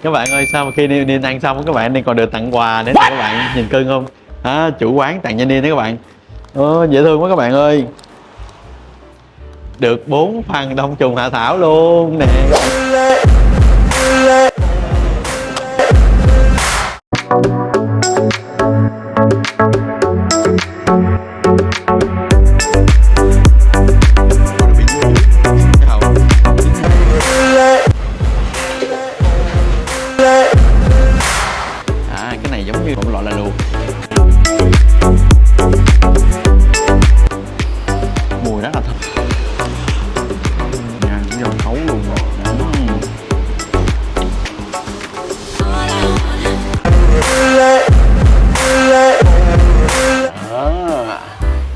Các bạn ơi, sao mà khi Niên ăn xong các bạn Niên còn được tặng quà để các bạn nhìn cưng không? Chủ quán tặng cho Niên đấy các bạn. Dễ thương quá các bạn ơi. Được 4 phần đông trùng hạ thảo luôn nè. Cái này giống như một loại là luộc. Mùi rất là thơm. Nha, nó giòn thấu luôn.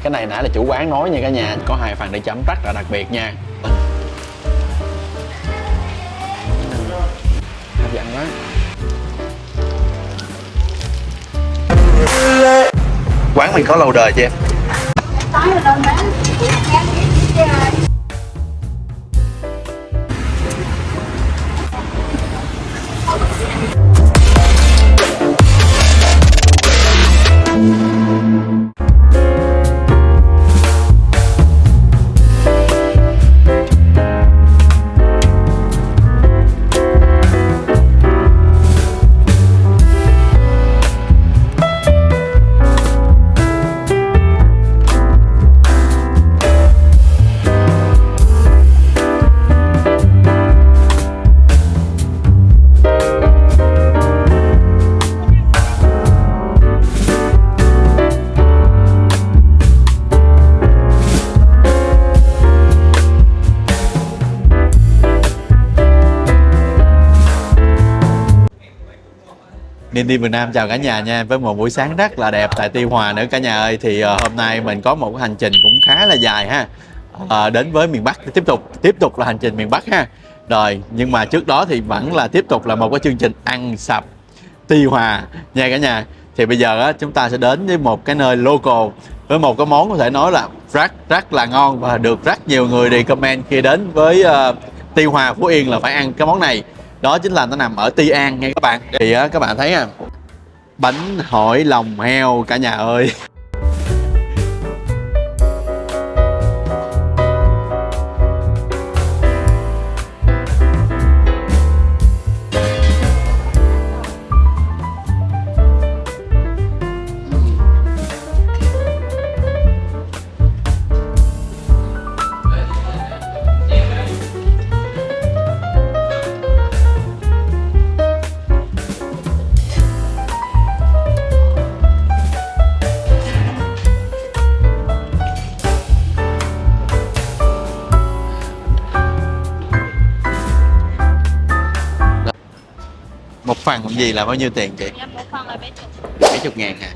Cái này nãy là chủ quán nói nha cả nhà, có 2 phần để chấm rất là đặc biệt nha. Hấp dẫn quá. Quán mình có lâu đời chưa em? Niên đi Việt Nam chào cả nhà nha, với một buổi sáng rất là đẹp tại Tuy Hòa nữa cả nhà ơi. Thì hôm nay mình có một hành trình cũng khá là dài ha, đến với miền Bắc tiếp tục là hành trình miền Bắc ha. Rồi nhưng mà trước đó thì vẫn là tiếp tục là một cái chương trình ăn sập Tuy Hòa nha cả nhà. Thì bây giờ chúng ta sẽ đến với một cái nơi local với một cái món có thể nói là rất là ngon và được rất nhiều người recommend khi đến với Tuy Hòa Phú Yên là phải ăn cái món này. Đó chính là nó nằm ở Tuy An nha các bạn. Thì các bạn thấy bánh hỏi lòng heo cả nhà ơi. Một phần gì là bao nhiêu tiền chị? Dạ, một phần là 70. 70.000 hả?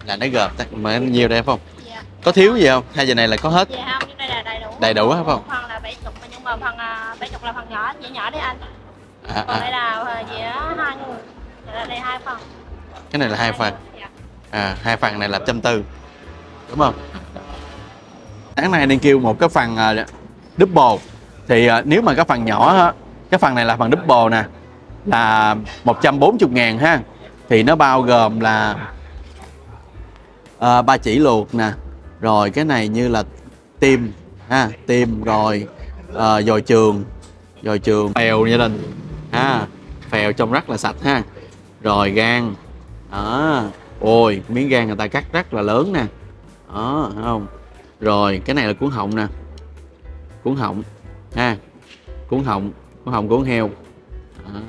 Là nó gồm mà nhiều đây phải không? Dạ. Có thiếu gì không? Hay giờ này là có hết? Dạ không, đây là đầy đủ. Đầy đủ phải không? Một phần là 70 nhưng mà phần 70 là phần nhỏ, dĩa nhỏ đấy anh. Còn đây là dĩa 2 người. Đây 2 phần. Cái này là 2 phần. Dạ. 2 phần này là 140. Đúng không? Sáng nay nên kêu một cái phần double. Thì nếu mà cái phần nhỏ cái phần này là phần double nè, là 140.000 ha. Thì nó bao gồm là ba chỉ luộc nè, rồi cái này như là tim ha, tim rồi dồi trường phèo gia đình ha, phèo trông rất là sạch ha, rồi gan đó, ôi miếng gan người ta cắt rất là lớn nè đó, thấy không? Rồi cái này là cuốn họng nè, cuốn họng ha, cuốn họng của con heo đó.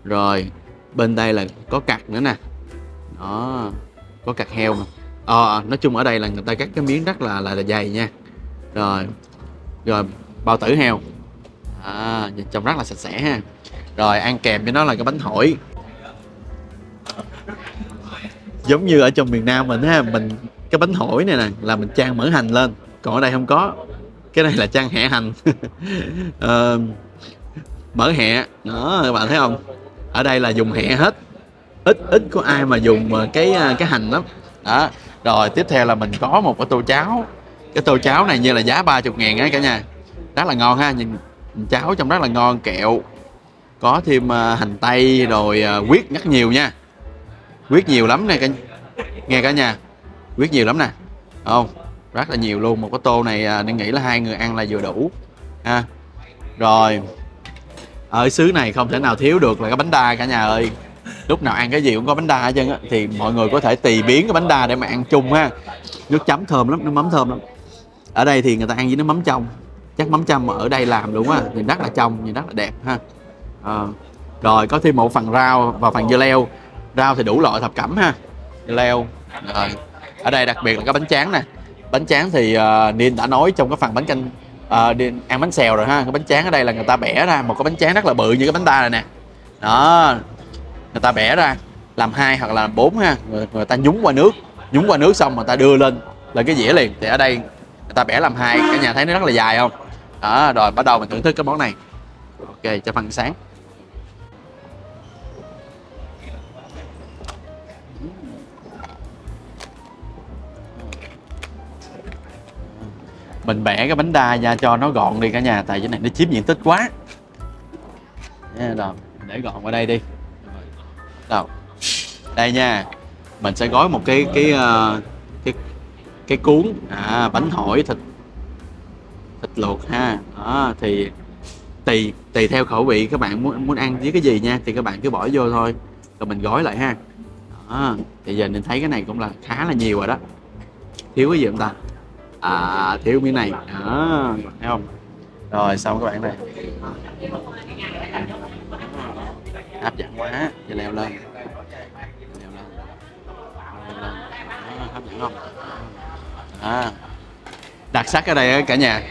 Rồi bên đây là có cặt nữa nè đó, có cặt heo mà. Nói chung ở đây là người ta cắt cái miếng rất là dày nha. Rồi bao tử heo trông rất là sạch sẽ ha. Rồi ăn kèm với nó là cái bánh hỏi, giống như ở trong miền Nam mình ha, mình cái bánh hỏi này nè là mình chan mỡ hành lên, còn ở đây không có, cái này là chan hẹ hành. Mỡ hẹ đó các bạn thấy không, ở đây là dùng hẹ hết, ít có ai mà dùng cái hành lắm đó. Rồi tiếp theo là mình có một cái tô cháo, cái tô cháo này như là giá 30.000 á cả nhà, rất là ngon ha, nhìn cháo trông rất là ngon, kẹo có thêm hành tây rồi huyết nhắc nhiều nha, huyết nhiều lắm nè nghe cả nhà, huyết nhiều lắm nè, không rất là nhiều luôn. Một cái tô này nên nghĩ là 2 người ăn là vừa đủ ha. Rồi ở xứ này không thể nào thiếu được là cái bánh đa cả nhà ơi, lúc nào ăn cái gì cũng có bánh đa hết trơn á, thì mọi người có thể tùy biến cái bánh đa để mà ăn chung ha. Nước chấm thơm lắm, nước mắm thơm lắm. Ở đây thì người ta ăn với nước mắm trong, chắc mắm chăm ở đây làm đúng á, nhìn rất là trong, nhìn rất là đẹp ha. Rồi có thêm một phần rau và phần dưa leo, rau thì đủ loại thập cẩm ha, dưa leo. Rồi ở đây đặc biệt là cái bánh tráng nè, bánh tráng thì Niên đã nói trong cái phần bánh canh Niên ăn bánh xèo rồi ha. Cái bánh tráng ở đây là người ta bẻ ra một cái bánh tráng rất là bự như cái bánh đa này nè, đó người ta bẻ ra làm 2 hoặc là làm 4 ha, người ta nhúng qua nước xong người ta đưa lên cái dĩa liền. Thì ở đây người ta bẻ làm 2, cả nhà thấy nó rất là dài không đó. Rồi bắt đầu mình thưởng thức cái món này. Ok, cho phần sáng. Mình bẻ cái bánh đa ra cho nó gọn đi cả nhà, tại cái này nó chiếm diện tích quá. Rồi để gọn vào đây đi. Đâu đây nha, mình sẽ gói một cái cuốn bánh hỏi thịt luộc ha. Đó thì tùy theo khẩu vị các bạn muốn ăn với cái gì nha, thì các bạn cứ bỏ vô thôi, rồi mình gói lại ha. Đó thì giờ mình thấy cái này cũng là khá là nhiều rồi đó. Thiếu cái gì không ta? Thiếu miếng này đó, thấy không? Rồi xong các bạn này, hấp dẫn quá, giờ leo lên. Hấp dẫn không? Đặc sắc ở đây cả nhà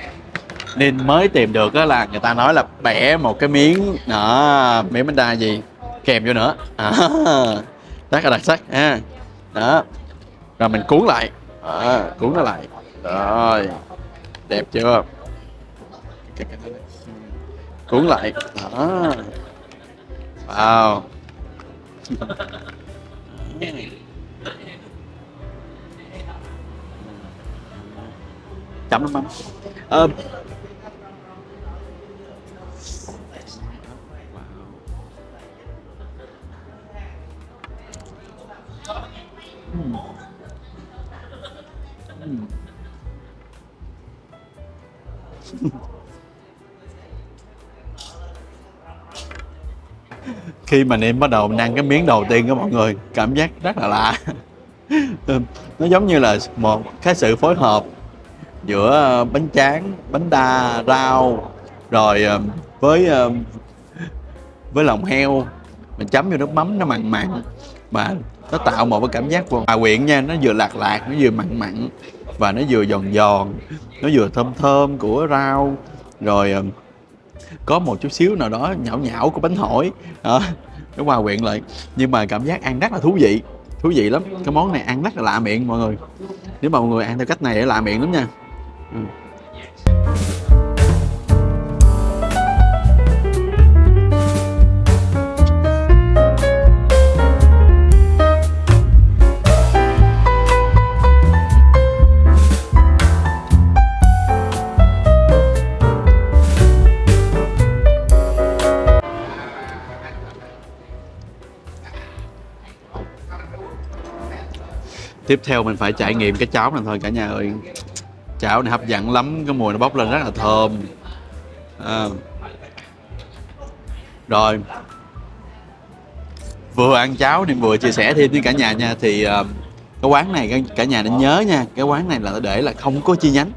nên mới tìm được là người ta nói là bẻ một cái miếng đó, miếng bánh đa gì kèm vô nữa rất là đặc sắc ha. Đó rồi mình cuốn lại, cuốn nó lại rồi, đẹp chưa? Cuốn lại đó, wow. Chấm nước mắm. Khi mà em bắt đầu ăn cái miếng đầu tiên đó mọi người, cảm giác rất là lạ. Nó giống như là một cái sự phối hợp giữa bánh tráng, bánh đa, rau rồi với lòng heo mình chấm vô nước mắm nó mặn mặn, mà nó tạo một cái cảm giác hòa quyện nha. Nó vừa lạc lạc, nó vừa mặn mặn và nó vừa giòn giòn, nó vừa thơm thơm của rau, rồi có một chút xíu nào đó nhão nhão của bánh hỏi đó, nó hòa quyện lại. Nhưng mà cảm giác ăn rất là thú vị lắm. Cái món này ăn rất là lạ miệng mọi người, nếu mà mọi người ăn theo cách này để lạ miệng lắm nha. Tiếp theo mình phải trải nghiệm cái cháo này thôi cả nhà ơi. Cháo này hấp dẫn lắm, cái mùi nó bốc lên rất là thơm. Rồi vừa ăn cháo thì vừa chia sẻ thêm với cả nhà nha. Thì cái quán này cả nhà nên nhớ nha, cái quán này là để là không có chi nhánh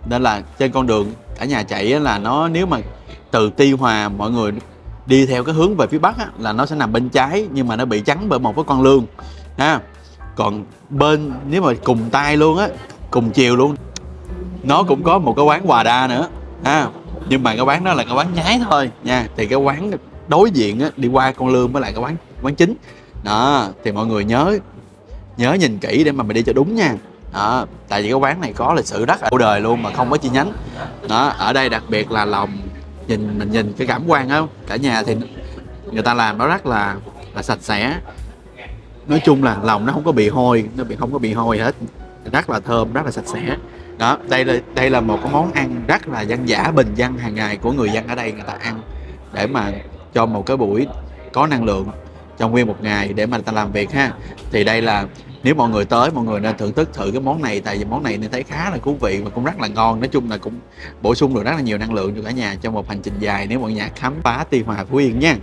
nên là trên con đường cả nhà chạy là nó, nếu mà từ Tuy Hòa mọi người đi theo cái hướng về phía bắc là nó sẽ nằm bên trái, nhưng mà nó bị chắn bởi một cái con lương còn bên nếu mà cùng tay luôn cùng chiều luôn, nó cũng có một cái quán Hòa Đa nữa nhưng mà cái quán đó là cái quán nhái thôi nha. Thì cái quán đối diện đi qua con lương với lại cái quán chính đó, thì mọi người nhớ nhìn kỹ để mà mình đi cho đúng nha. Đó, tại vì cái quán này có lịch sử rất là lâu đời luôn mà không có chi nhánh. Đó, ở đây đặc biệt là lòng, mình nhìn cái cảm quan á cả nhà, thì người ta làm nó rất là sạch sẽ. Nói chung là lòng nó không có bị hôi, không có bị hôi hết, rất là thơm, rất là sạch sẽ. Đó, đây là một cái món ăn rất là dân dã, bình dân hàng ngày của người dân ở đây, người ta ăn để mà cho một cái buổi có năng lượng trong nguyên một ngày để mà ta làm việc ha. Thì đây là nếu mọi người tới, mọi người nên thưởng thức thử cái món này, tại vì món này nên thấy khá là thú vị và cũng rất là ngon. Nói chung là cũng bổ sung được rất là nhiều năng lượng cho cả nhà trong một hành trình dài nếu mọi nhà khám phá Tuy Hòa Phú Yên nha.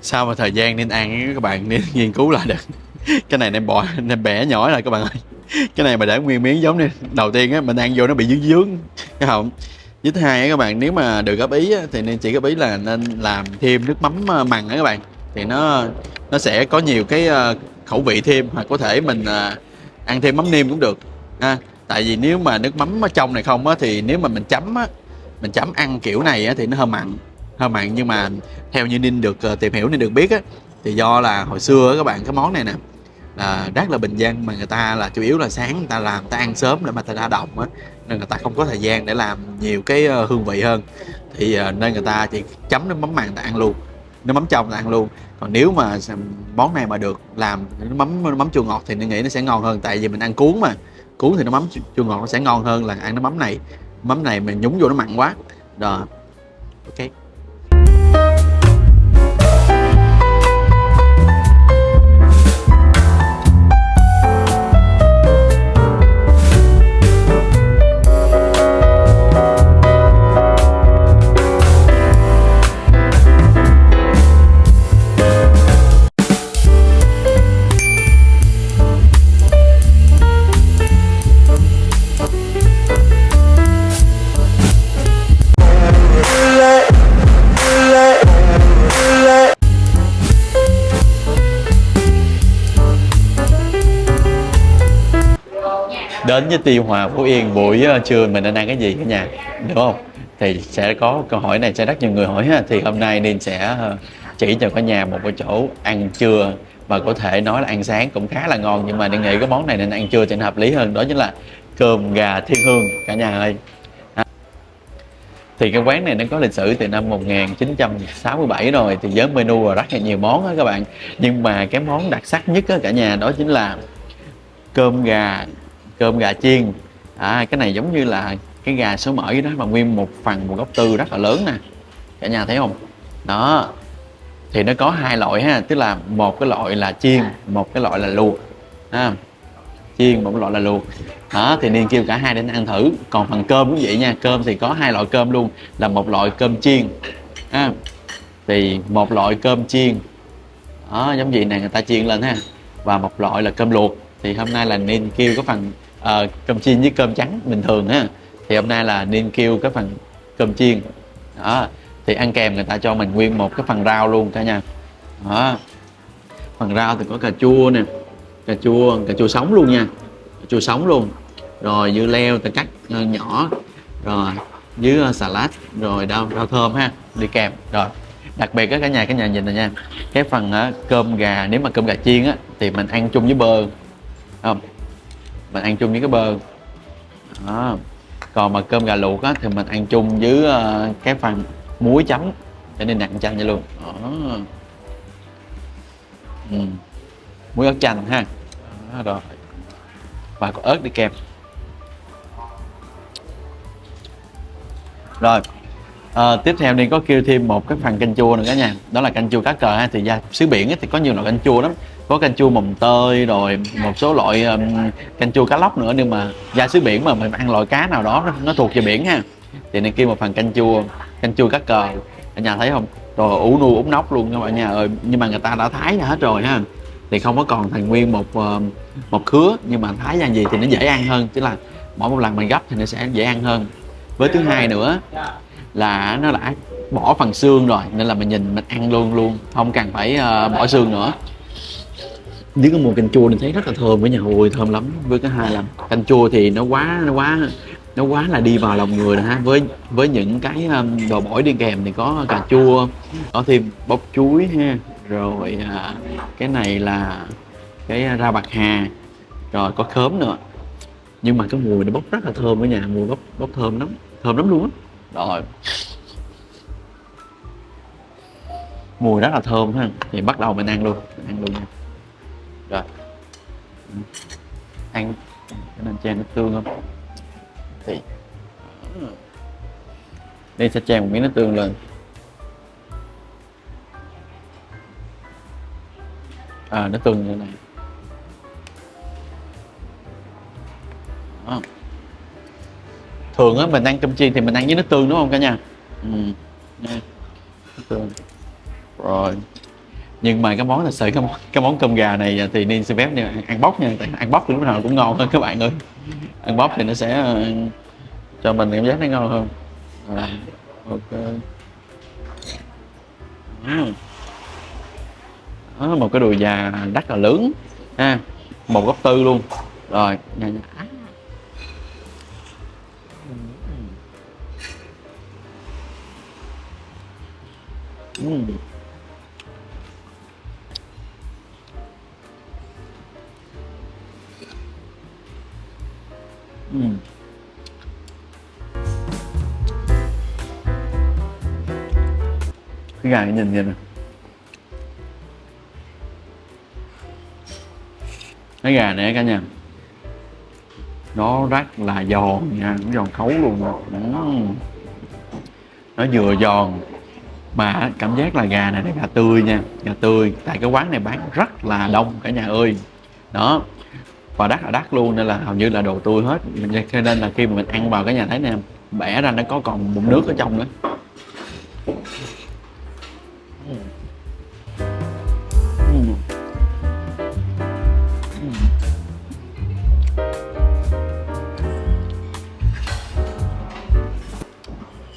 Sau một thời gian nên ăn các bạn nên nghiên cứu lại được cái này nên bẻ nhỏ lại các bạn ơi. Cái này mà để nguyên miếng giống như đầu tiên á, mình ăn vô nó bị dướng dướng cái họng. Với thứ hai á các bạn, nếu mà được góp ý á, thì nên chỉ góp ý là nên làm thêm nước mắm mặn á các bạn, thì nó sẽ có nhiều cái khẩu vị thêm, hoặc có thể mình ăn thêm mắm nêm cũng được ha. Tại vì nếu mà nước mắm ở trong này không á, thì nếu mà mình chấm ăn kiểu này á, thì nó hơi mặn. Nhưng mà theo như Ninh được tìm hiểu nên được biết á, thì do là hồi xưa các bạn, cái món này nè là rất là bình dân, mà người ta là chủ yếu là sáng người ta làm, người ta ăn sớm để mà người ta ra đồng á, nên người ta không có thời gian để làm nhiều cái hương vị hơn, thì nên người ta chỉ chấm nước mắm mặn người ta ăn luôn, nước mắm trong người ta ăn luôn. Còn nếu mà món này mà được làm nước mắm chua ngọt thì Ninh nghĩ nó sẽ ngon hơn, tại vì mình ăn cuốn mà, cuốn thì nước mắm chua ngọt nó sẽ ngon hơn là ăn nước mắm này. Mắm này mình nhúng vô nó mặn quá rồi. Ok. Đến với Tuy Hòa Phú Yên buổi trưa mình nên ăn cái gì cả nhà, đúng không? Thì sẽ có câu hỏi này sẽ rất nhiều người hỏi ha. Thì hôm nay Ninh sẽ chỉ cho cả nhà một cái chỗ ăn trưa và có thể nói là ăn sáng cũng khá là ngon, nhưng mà Ninh nghĩ cái món này nên ăn trưa cho nó hợp lý hơn, đó chính là cơm gà Thiên Hương cả nhà ơi. Thì cái quán này nó có lịch sử từ năm 1967 rồi, thì với menu là rất là nhiều món đó các bạn. Nhưng mà cái món đặc sắc nhất đó cả nhà, đó chính là cơm gà chiên. Cái này giống như là cái gà số mỡ đó mà nguyên một gốc tư rất là lớn nè, cả nhà thấy không? Đó thì nó có hai loại ha, tức là một cái loại là chiên, một cái loại là luộc ha. Chiên, một cái loại là luộc. Đó thì Niên kêu cả hai đến ăn thử. Còn phần cơm cũng vậy nha, cơm thì có hai loại cơm luôn, là một loại cơm chiên ha. Thì một loại cơm chiên đó, giống gì này người ta chiên lên ha, và một loại là cơm luộc. Thì hôm nay là Niên kêu cái phần cơm chiên với cơm trắng bình thường ha. Thì hôm nay là Niên kêu cái phần cơm chiên đó. Thì ăn kèm người ta cho mình nguyên một cái phần rau luôn cả nhà đó. Phần rau thì có cà chua nè, cà chua sống luôn nha, cà chua sống luôn, rồi dưa leo ta cắt nhỏ, rồi với xà lách, rồi rau thơm ha đi kèm. Rồi đặc biệt á cả nhà nhìn này nha, cái phần cơm gà, nếu mà cơm gà chiên á thì mình ăn chung với bơ không, mình ăn chung với cái bơ đó. Còn mà cơm gà luộc á thì mình ăn chung với cái phần muối chấm, cho nên nặng chanh vậy luôn đó. Muối ớt chanh ha đó, rồi và có ớt đi kèm. Rồi tiếp theo đi có kêu thêm một cái phần canh chua nữa cả nhà, đó là canh chua cá cờ ha. Thì da xứ biển thì có nhiều loại canh chua lắm, có canh chua mồng tơi, rồi một số loại canh chua cá lóc nữa. Nhưng mà da xứ biển mà mình ăn loại cá nào đó nó thuộc về biển ha, thì nên kêu một phần canh chua cá cờ. Cả nhà thấy không, rồi ủ nuôi úng nóc luôn các bạn nhà ơi. Nhưng mà người ta đã thái ra hết rồi ha, thì không có còn thành nguyên một khứa, nhưng mà thái ra gì thì nó dễ ăn hơn, tức là mỗi một lần mình gấp thì nó sẽ dễ ăn hơn. Với thứ hai nữa là nó đã bỏ phần xương rồi, nên là mình ăn luôn, không cần phải bỏ xương nữa. Nếu có mùi canh chua mình thấy rất là thơm với nhà, ôi thơm lắm. Với cái hai là canh chua thì nó quá là đi vào lòng người rồi ha. Với những cái đồ bổi đi kèm thì có cà chua, có thêm bắp chuối ha, rồi cái này là cái rau bạc hà, rồi có khóm nữa Nhưng mà cái mùi nó bốc rất là thơm ở nhà, mùi bốc thơm lắm luôn á. Rồi, mùi rất là thơm ha. Thì bắt đầu mình ăn luôn, nha. Rồi, ăn cái nên chan nước tương không? Thì đây sẽ chan một miếng nước tương lên. Nước tương như thế này. Đó. Thường á mình ăn cơm chiên thì mình ăn với nước tương đúng không cả nhà? Nước tương. Rồi, nhưng mà cái món thật sự cái món cơm gà này thì nên xin phép nha, ăn bóc nha, tại ăn bóc thì lúc nào cũng ngon hơn các bạn ơi. Ăn bóc thì nó sẽ cho mình cảm giác nó ngon hơn. Ok. Đó, một cái đùi gà rất là lớn ha, 1,4 gốc luôn. Rồi nha. Cái gà này nhìn nè, cái gà này cả nhà nó rất là giòn nha, nó giòn khấu luôn. Nó vừa giòn mà cảm giác là gà này là gà tươi nha, gà tươi, tại cái quán này bán rất là đông cả nhà ơi. Đó, và đắt là đắt luôn, nên là hầu như là đồ tươi hết, cho nên là khi mà mình ăn vào cái nhà thấy nè, bẻ ra nó có còn bụng nước ở trong nữa.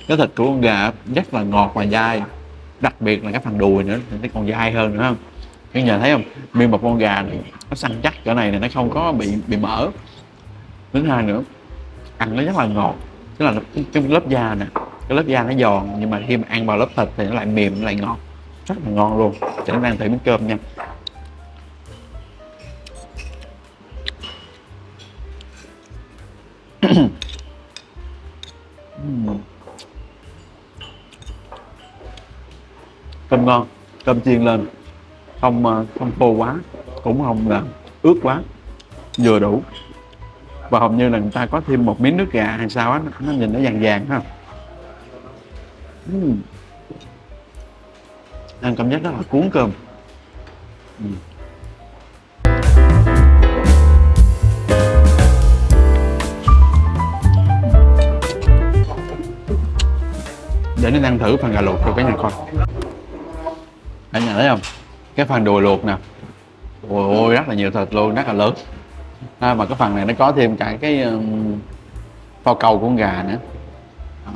Cái thịt của con gà rất là ngọt và dai, đặc biệt là cái phần đùi nữa thì nó còn dai hơn nữa không? Các nhà thấy không, nguyên một con gà này nó săn chắc cỡ này nó không có bị mỡ. Thứ hai nữa, ăn nó rất là ngọt, tức là cái lớp da nè, cái lớp da nó giòn, nhưng mà khi mà ăn vào lớp thịt thì nó lại mềm, nó lại ngọt, rất là ngon luôn. Để mình ăn thử miếng cơm nha. Cơm ngon, cơm chiên lên không khô quá, cũng không là ướt quá, vừa đủ. Và hầu như là người ta có thêm một miếng nước gà hay sao á, nó nhìn nó vàng vàng ha. Ăn cảm giác rất là cuốn cơm. Để nên ăn thử phần gà luộc cho cả nhà coi. Cả nhà thấy không, cái phần đùi luộc nè, ôi ôi rất là nhiều thịt luôn, rất là lớn. Mà cái phần này nó có thêm cả cái phao câu của con gà nữa.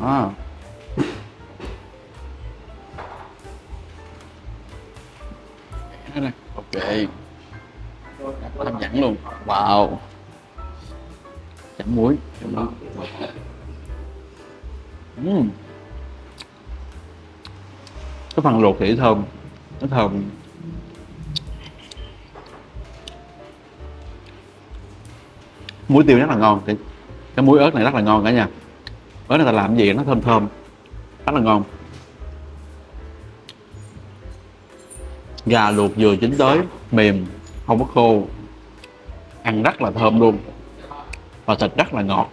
Đó. Ok, hấp dẫn luôn. Wow, chấm muối. Cái phần luộc thì thơm, nó thơm. Muối tiêu rất là ngon, thì cái muối ớt này rất là ngon cả nhà. Ớt này ta làm gì nó thơm thơm, rất là ngon. Gà luộc vừa chín tới, mềm, không có khô, ăn rất là thơm luôn, và thịt rất là ngọt,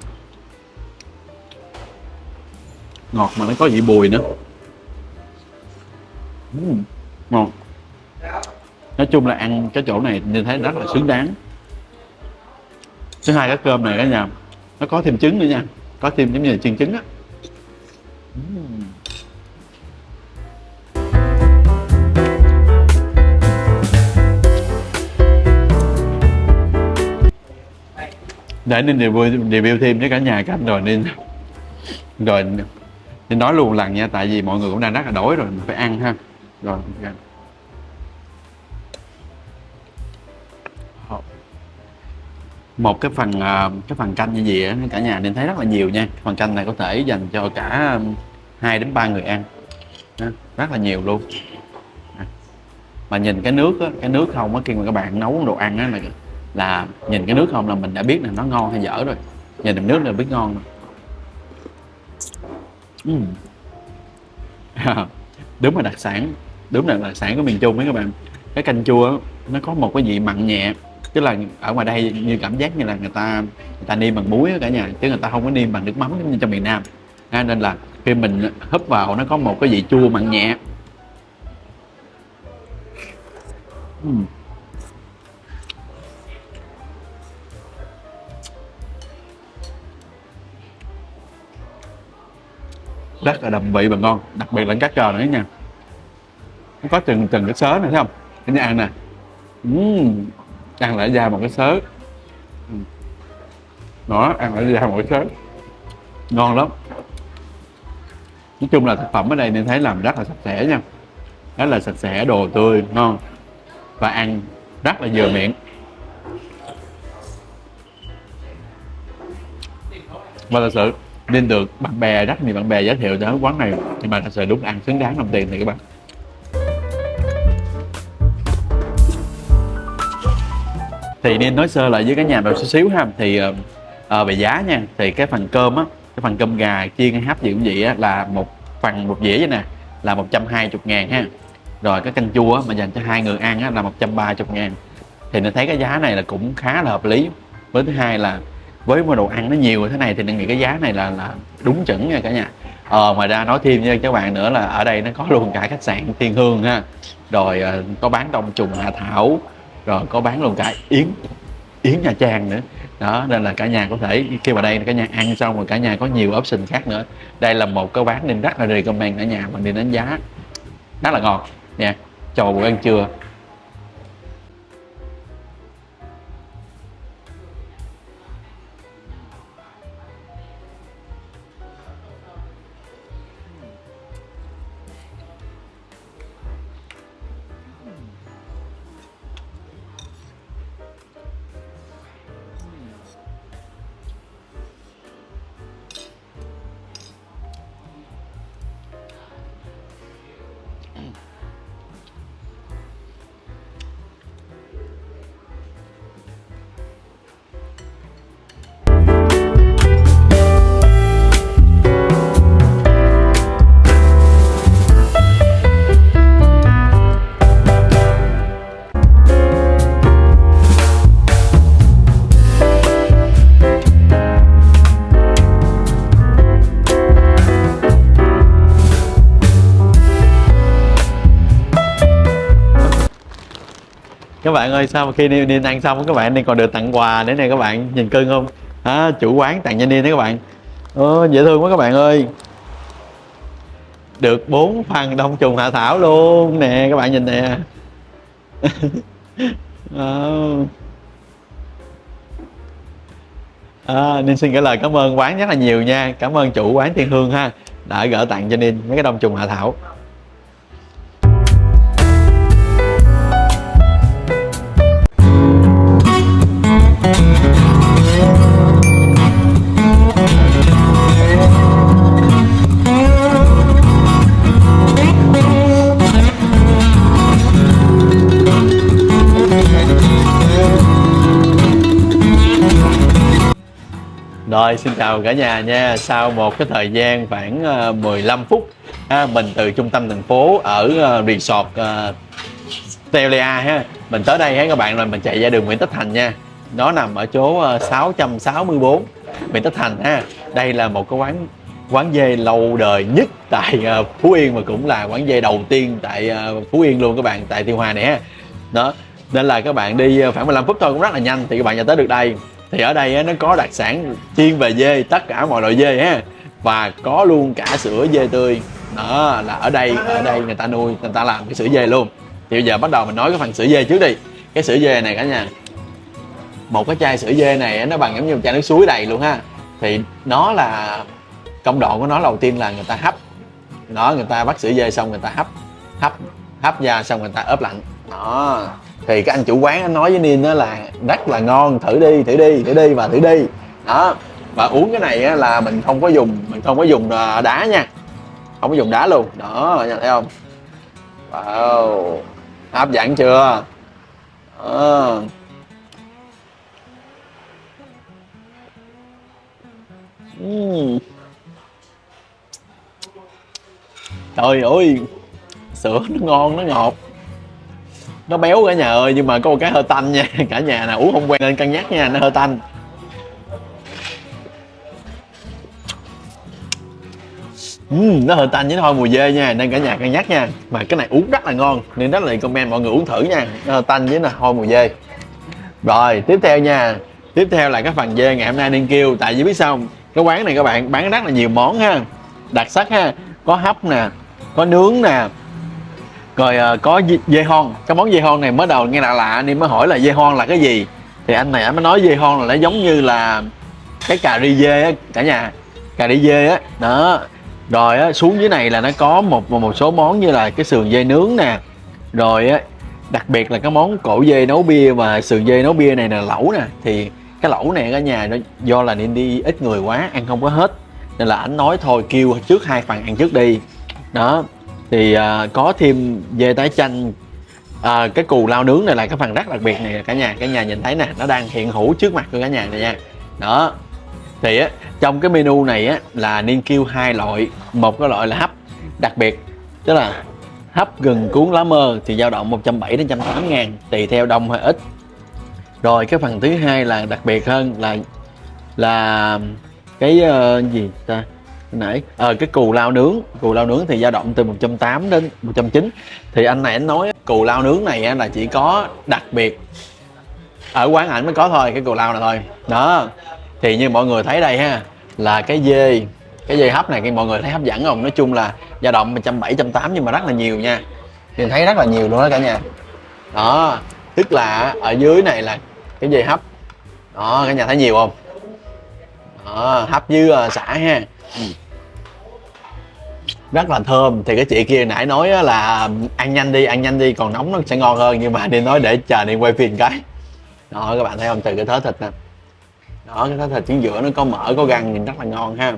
ngọt mà nó có vị bùi nữa. Ngon. Nói chung là ăn cái chỗ này như thế rất là xứng đáng. Thứ hai, cái cơm này cả nhà nó có thêm trứng nữa nha, có thêm giống như là chiên trứng á. Để nên review thêm với cả nhà các anh rồi nên nói luôn lần nha, tại vì mọi người cũng đang rất là đói rồi, mình phải ăn ha. Rồi một cái phần canh như vậy á, cả nhà nên thấy rất là nhiều nha. Phần canh này có thể dành cho cả 2 đến 3 người ăn, rất là nhiều luôn. Mà nhìn cái nước á, cái nước không á, khi mà các bạn nấu đồ ăn á, là là nhìn cái nước không là mình đã biết là nó ngon hay dở rồi, nhìn được nước là biết ngon rồi. Đúng là đặc sản, đúng là đặc sản của miền Trung ấy các bạn. Cái canh chua á, nó có một cái vị mặn nhẹ, tức là ở ngoài đây như cảm giác như là người ta nêm bằng muối á cả nhà, chứ người ta không có nêm bằng nước mắm như trong miền Nam. Nên là khi mình húp vào nó có một cái vị chua mặn nhẹ. Rất là đậm vị và ngon, đặc biệt là cá kho nữa nha. Nó có từng cái sớ này thấy không, cái nhà ăn nè, ăn lại ra một cái sớ, đó, ăn lại ra một cái sớ, ngon lắm. Nói chung là thực phẩm ở đây nên thấy làm rất là sạch sẽ nha, rất là sạch sẽ, đồ tươi, ngon và ăn rất là vừa miệng. Và thật sự nên được bạn bè, rất nhiều bạn bè giới thiệu tới quán này, nhưng mà thật sự đúng ăn xứng đáng đồng tiền thì các bạn. Thì nên nói sơ lại với cả nhà một chút xíu ha, thì về giá nha, thì cái phần cơm á, cái phần cơm gà chiên hay hấp gì cũng vậy á, là một dĩa vậy nè là 120.000 ha. Rồi cái canh chua á, mà dành cho 2 người ăn á, là 130.000. Thì nên thấy cái giá này là cũng khá là hợp lý. Với thứ hai là với một đồ ăn nó nhiều như thế này thì nên nghĩ cái giá này là đúng chuẩn nha cả nhà. Ngoài ra nói thêm với các bạn nữa là ở đây nó có luôn cả khách sạn Thiên Hương ha, rồi có bán đông trùng hạ thảo, rồi có bán luôn cả yến Nha Trang nữa đó. Nên là cả nhà có thể khi vào đây cả nhà ăn xong rồi cả nhà có nhiều option khác nữa. Đây là một cái quán nên rất là recommend cả nhà, mình đi đánh giá rất là ngon nha, cho buổi ăn trưa. Các bạn ơi, sao mà khi Niên ăn xong các bạn Niên còn được tặng quà để này các bạn nhìn cưng không? Chủ quán tặng cho Niên đấy các bạn. Dễ thương quá các bạn ơi. Được 4 phần đông trùng hạ thảo luôn nè các bạn nhìn nè. Niên xin gửi lời cảm ơn quán rất là nhiều nha. Cảm ơn chủ quán Thiên Hương ha, đã gửi tặng cho Niên mấy cái đông trùng hạ thảo. Rồi, xin chào cả nhà nha. Sau một cái thời gian khoảng 15 phút mình từ trung tâm thành phố ở resort Stelia ha, mình tới đây các bạn, rồi mình chạy ra đường Nguyễn Tất Thành nha. Nó nằm ở chỗ 664 Nguyễn Tất Thành ha. Đây là một cái quán dê lâu đời nhất tại Phú Yên, và cũng là quán dê đầu tiên tại Phú Yên luôn các bạn, tại Tuy Hòa này ha. Đó, nên là các bạn đi khoảng 15 phút thôi cũng rất là nhanh thì các bạn sẽ tới được đây. Thì ở đây nó có đặc sản chiên về dê, tất cả mọi loại dê ha, và có luôn cả sữa dê tươi. Đó là ở đây người ta nuôi, người ta làm cái sữa dê luôn. Thì bây giờ bắt đầu mình nói cái phần sữa dê trước đi. Cái sữa dê này cả nhà, một cái chai sữa dê này nó bằng giống như một chai nước suối đầy luôn ha. Thì nó là công đoạn của nó đầu tiên là người ta hấp. Đó, người ta bắt sữa dê xong người ta hấp ra xong người ta ướp lạnh. Đó, thì cái anh chủ quán anh nói với Niên đó là rất là ngon, thử đi và thử đi. Đó, và uống cái này á, là mình không có dùng đá nha, không có dùng đá luôn. Đó, thấy không? Wow, hấp dẫn chưa? Đó. Trời ơi, sữa nó ngon, nó ngọt, nó béo cả nhà ơi, nhưng mà có một cái hơi tanh nha. Cả nhà nào uống không quen nên cân nhắc nha, nó hơi tanh. Nó hơi tanh với nó hơi mùi dê nha, nên cả nhà cân nhắc nha. Mà cái này uống rất là ngon nên rất là recommend mọi người uống thử nha. Nó hơi tanh với nó hơi mùi dê. Rồi tiếp theo nha, tiếp theo là cái phần dê ngày hôm nay nên kêu. Tại vì biết sao không? Cái quán này các bạn bán rất là nhiều món ha, đặc sắc ha. Có hấp nè, có nướng nè, rồi có dê hon. Cái món dê hon này mới đầu nghe lạ lạ nên mới hỏi là dê hon là cái gì. Thì anh này anh mới nói dê hon là nó giống như là cái cà ri dê á cả nhà, cà ri dê á đó. Rồi á, xuống dưới này là nó có một số món như là cái sườn dê nướng nè, rồi á đặc biệt là cái món cổ dê nấu bia và sườn dê nấu bia này là lẩu nè. Thì cái lẩu này cả nhà nó do là nên đi ít người quá ăn không có hết nên là anh nói thôi kêu trước 2 phần ăn trước đi đó. Thì có thêm dê tái chanh, cái cù lao nướng này là cái phần rất đặc biệt này cả nhà nhìn thấy nè, nó đang hiện hữu trước mặt của cả nhà này nha đó. Thì á trong cái menu này á là nên kêu 2 loại, một cái loại là hấp đặc biệt, tức là hấp gừng cuốn lá mơ thì dao động 170 đến 180 ngàn tùy theo đông hay ít. Rồi cái phần thứ hai là đặc biệt hơn là cái gì ta nãy cái cù lao nướng thì dao động từ 180 đến 190. Thì anh này anh nói cù lao nướng này là chỉ có đặc biệt ở quán ảnh mới có thôi, cái cù lao này thôi đó. Thì như mọi người thấy đây ha, là cái dê hấp này, mọi người thấy hấp dẫn không? Nói chung là dao động 170 180 nhưng mà rất là nhiều nha, nhìn thấy rất là nhiều luôn đó cả nhà đó. Tức là ở dưới này là cái dê hấp đó, cả nhà thấy nhiều không đó, hấp với sả ha. Rất là thơm. Thì cái chị kia nãy nói là ăn nhanh đi còn nóng nó sẽ ngon hơn, nhưng mà đi nói để chờ đi quay phim cái đó. Các bạn thấy không, từ cái thớ thịt nè đó, cái thớ thịt chính giữa nó có mỡ có găng nhìn rất là ngon ha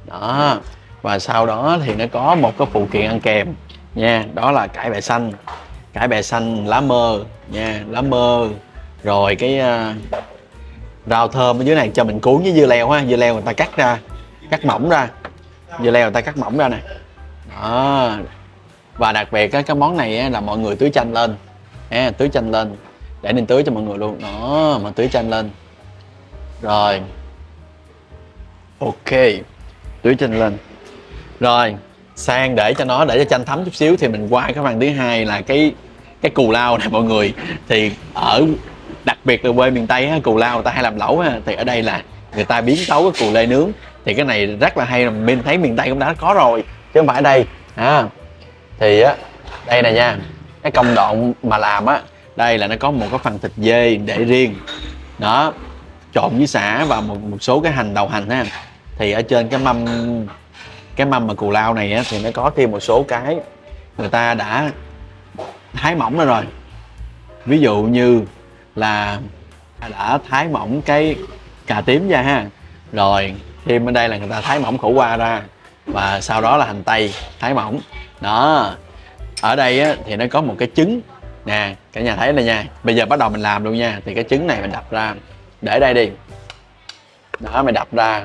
đó. Và sau đó thì nó có một cái phụ kiện ăn kèm nha, đó là cải bẹ xanh lá mơ nha, lá mơ. Rồi cái rau thơm ở dưới này cho mình cuốn với dưa leo ha, dưa leo người ta cắt mỏng ra, dưa leo người ta cắt mỏng ra nè đó. Và đặc biệt cái món này là mọi người tưới chanh lên, tưới chanh lên để nên tưới cho mọi người luôn đó, mà tưới chanh lên rồi ok, tưới chanh lên rồi sang để cho chanh thấm chút xíu. Thì mình qua cái phần thứ hai là cái cù lao này mọi người. Thì ở đặc biệt là quê miền Tây á, cù lao người ta hay làm lẩu ha, thì ở đây là người ta biến tấu cái cù lê nướng. Thì cái này rất là hay, mình thấy miền Tây cũng đã có rồi chứ không phải ở đây thì á đây nè nha, cái công đoạn mà làm á, đây là nó có một cái phần thịt dê để riêng đó, trộn với sả và một số cái hành, đầu hành ha. Thì ở trên cái mâm mà cù lao này á, thì nó có thêm một số cái người ta đã thái mỏng ra rồi. Ví dụ như là đã thái mỏng cái cà tím ra ha, rồi thêm bên đây là người ta thái mỏng khổ qua ra, và sau đó là hành tây thái mỏng đó. Ở đây á, thì nó có một cái trứng nè, cả nhà thấy này nha. Bây giờ bắt đầu mình làm luôn nha. Thì cái trứng này mình đập ra để đây đi đó, mình đập ra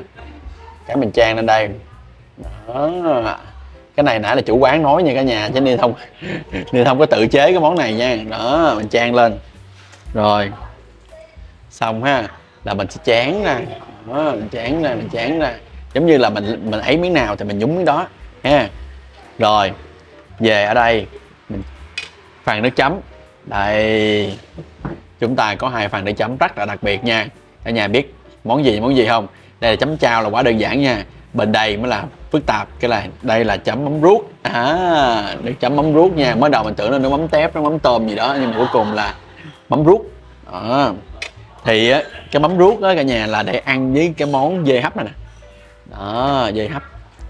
cái mình chan lên đây đó. Cái này nãy là chủ quán nói nha cả nhà, chứ nên không có tự chế cái món này nha đó. Mình chan lên rồi xong ha, là mình sẽ chén ra đó, mình chén ra giống như là mình ấy miếng nào thì mình nhúng miếng đó ha. Rồi về ở đây mình phần nước chấm đây, chúng ta có 2 phần nước chấm rất là đặc biệt nha. Cả nhà biết món gì không? Đây là chấm chao là quá đơn giản nha, bên đây mới là phức tạp. Cái này đây là chấm mắm ruốc nước chấm mắm ruốc nha. Mới đầu mình tưởng là nước mắm tép, nước mắm tôm gì đó, nhưng mà cuối cùng là mắm ruốc đó. Thì cái mắm ruốc đó cả nhà là để ăn với cái món dê hấp này nè đó, dê hấp.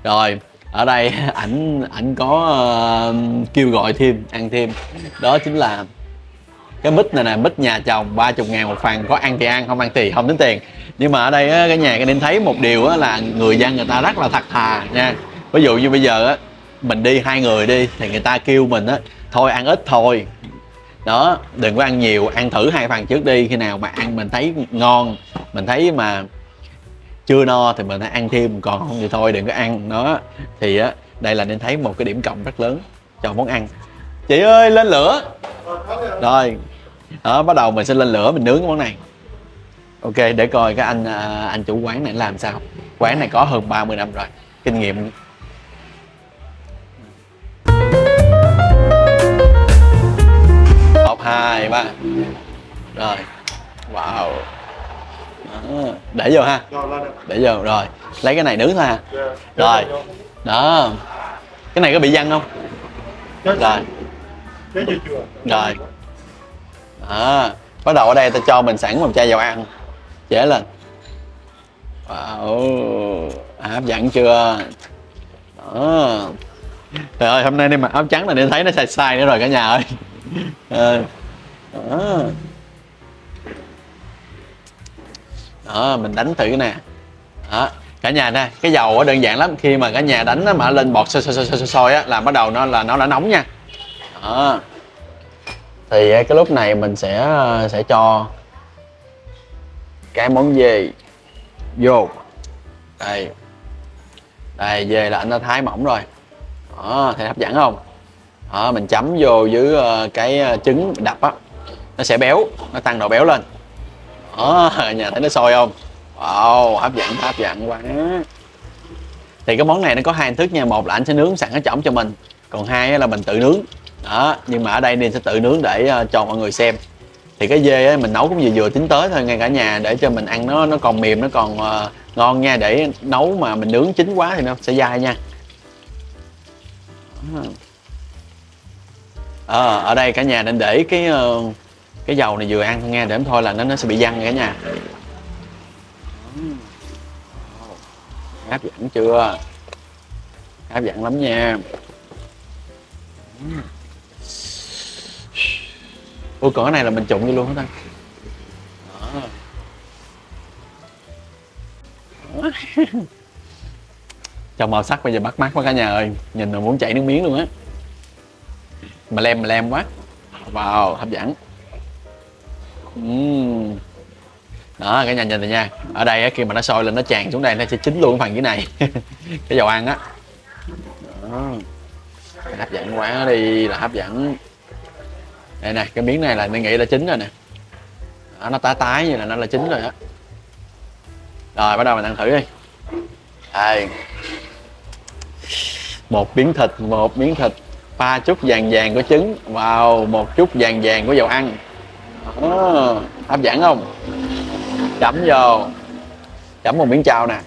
Rồi ở đây ảnh có kêu gọi thêm ăn thêm, đó chính là cái mít này nè, mít nhà chồng 30 ngàn một phần, có ăn thì ăn, không ăn thì không tính tiền. Nhưng mà ở đây cả nhà nên thấy một điều là người dân người ta rất là thật thà nha. Ví dụ như bây giờ mình đi 2 người đi thì người ta kêu mình thôi ăn ít thôi đó, đừng có ăn nhiều, ăn thử 2 phần trước đi, khi nào mà ăn mình thấy ngon, mình thấy mà chưa no thì mình hãy ăn thêm, còn không thì thôi đừng có ăn nó. Thì á đây là nên thấy một cái điểm cộng rất lớn cho món ăn. Chị ơi lên lửa rồi đó, bắt đầu mình sẽ lên lửa mình nướng cái món này. Ok, để coi cái anh chủ quán này làm sao. Quán này có hơn 30 năm rồi, kinh nghiệm. Một, hai, ba. Rồi. Wow. Đó. Để vô ha. Để vô rồi. Lấy cái này nướng thôi ha. Rồi. Đó. Cái này có bị văng không? Rồi. Rồi. Đó. Bắt đầu ở đây ta cho mình sẵn một chai dầu ăn. Chế lên. Wow. Hấp dẫn chưa? Đó. Trời ơi, hôm nay đi mặc áo trắng là nên thấy nó sai sai nữa rồi cả nhà ơi. Đó. Đó, mình đánh thử nè. Đó, cả nhà nè, cái dầu đơn giản lắm, khi mà cả nhà đánh mà lên bọt sôi á là bắt đầu nó đã nóng nha. Đó. Thì cái lúc này mình sẽ cho cái món dê vô. Đây. Đây, dê là anh đã thái mỏng rồi. Đó, thấy hấp dẫn không? Đó, mình chấm vô với cái trứng đập á, nó sẽ béo, nó tăng độ béo lên. Đó, nhà thấy nó sôi không? Wow, hấp dẫn quá. Thì cái món này nó có hai hình thức nha, một là anh sẽ nướng sẵn ở chỏng cho mình, còn hai là mình tự nướng. Đó, nhưng mà ở đây nên sẽ tự nướng để cho mọi người xem. Thì cái dê ấy, mình nấu cũng vừa tính tới thôi ngay cả nhà, để cho mình ăn nó còn mềm, nó còn ngon nha, để nấu mà mình nướng chín quá thì nó sẽ dai nha. Ở đây cả nhà nên để cái dầu này vừa ăn thôi nha, để thôi là nó sẽ bị văng cả nhà. Hấp dẫn chưa? Hấp dẫn lắm nha. Ủa còn cái này là mình trụng vô luôn hả ta? Trong màu sắc bây giờ bắt mắt quá cả nhà ơi, nhìn mà muốn chảy nước miếng luôn á. Mà lem quá. Wow, hấp dẫn. Đó, cả nhà nhìn này nha. Ở đây á, khi mà nó sôi lên nó tràn xuống đây nó sẽ chín luôn cái phần dưới này. Cái dầu ăn á. Đó. Hấp dẫn quá đi, là hấp dẫn. Đây nè, cái miếng này là mình nghĩ là chín rồi nè. Đó, nó tái như là nó là chín rồi á. Rồi bắt đầu mình ăn thử đi. Đây. Một miếng thịt pha chút vàng vàng của trứng. Wow, một chút vàng vàng của dầu ăn. Đó, hấp dẫn không? Chấm vô. Chấm một miếng chao nè.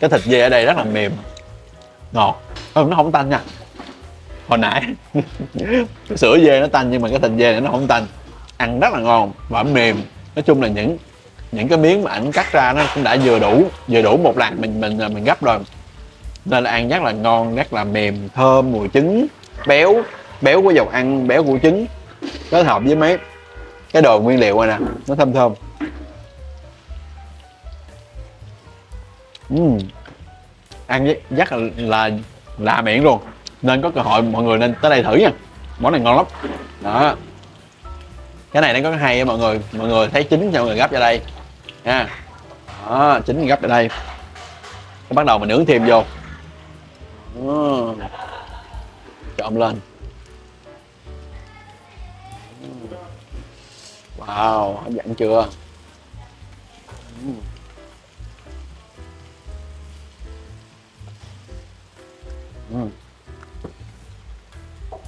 Cái thịt dê ở đây rất là mềm, ngọt, nó không tanh nha. Hồi nãy cái sữa dê nó tanh, nhưng mà cái thịt dê này nó không tanh, ăn rất là ngon và mềm. Nói chung là những cái miếng mà ảnh cắt ra nó cũng đã vừa đủ một lần mình gấp rồi, nên là ăn rất là ngon, rất là mềm, thơm, mùi trứng, béo của dầu ăn, béo của trứng kết hợp với mấy cái đồ nguyên liệu này nè, nó thơm. Ăn rất là miệng luôn, nên có cơ hội mọi người nên tới đây thử nha, món này ngon lắm. Đó, cái này nó có cái hay mọi người thấy chín cho mọi người gấp ra đây nha. Đó, chín thì gấp ra đây, bắt đầu mình nướng thêm vô. Đó. Trộn lên. Wow, hấp dẫn chưa?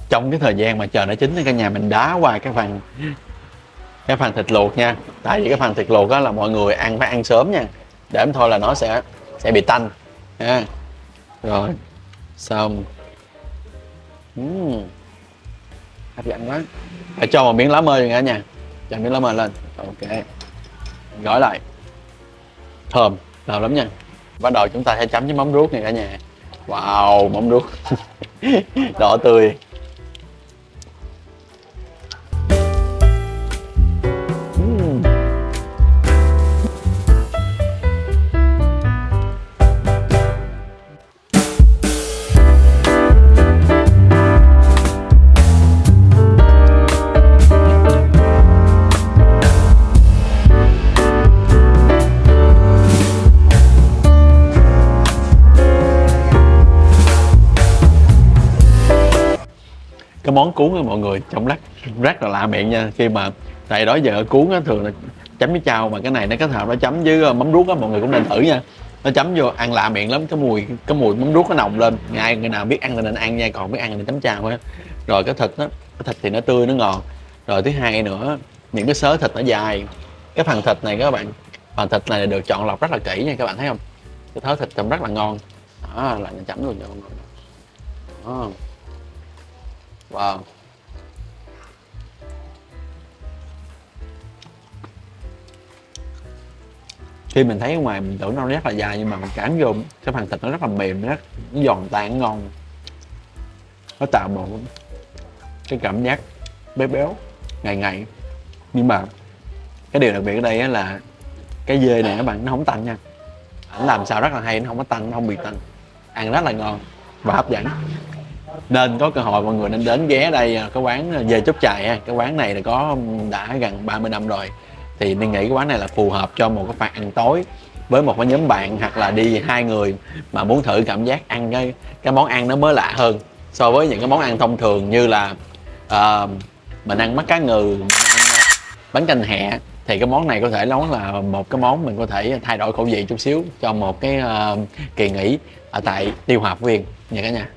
Trong cái thời gian mà chờ nó chín thì cả nhà mình đá qua cái phần thịt luộc nha, tại vì cái phần thịt luộc đó là mọi người phải ăn sớm nha, để không thôi là nó sẽ bị tanh ha. Rồi xong. Hấp dẫn quá. Phải cho một miếng lá mơ cả nhà, cho miếng lá mơ lên. Ok, gói lại, thơm lắm nha. Bắt đầu chúng ta sẽ chấm với mắm ruốc này cả nhà. Wow, mắm ruốc đỏ tươi. cái món cuốn á mọi người, trông rất là lạ miệng nha. Khi mà tại đó giờ cuốn á thường là chấm với chao, mà cái này nó kết hợp nó chấm với mắm ruốc á, mọi người cũng nên thử nha. Nó chấm vô ăn lạ miệng lắm, cái mùi mắm ruốc nó nồng lên, người nào biết ăn là nên ăn nha, còn biết ăn thì nên chấm chao á. Rồi cái thịt thì nó tươi nó ngọt. Rồi thứ hai nữa, những cái xớ thịt nó dài. Cái phần thịt này các bạn, phần thịt này được chọn lọc rất là kỹ nha, các bạn thấy không? Cái thớ thịt trông rất là ngon. Đó, lại nó chấm luôn cho mọi người. Đó. Wow. Khi mình thấy ở ngoài mình tưởng nó rất là dài, nhưng mà mình cắn vô cái phần thịt nó rất là mềm, nó giòn tan ngon. Nó tạo một cái cảm giác béo béo ngậy ngậy. Nhưng mà cái điều đặc biệt ở đây á là cái dê này các bạn, nó không tanh nha. Ảnh làm sao rất là hay, nó không có tanh, nó không bị tanh, ăn rất là ngon và hấp dẫn. Nên có cơ hội mọi người nên đến ghé đây, cái quán dê Chốt Chài ha. Cái quán này là có đã gần 30 năm rồi, thì nên nghĩ cái quán này là phù hợp cho một cái phần ăn tối với một cái nhóm bạn, hoặc là đi 2 người mà muốn thử cảm giác ăn cái món ăn nó mới lạ hơn so với những cái món ăn thông thường, như là mình ăn mắt cá ngừ, mình ăn bánh canh hẹ. Thì cái món này có thể nói là một cái món mình có thể thay đổi khẩu vị chút xíu cho một cái kỳ nghỉ ở tại Tiêu Hòa Phú Yên nha cả nhà.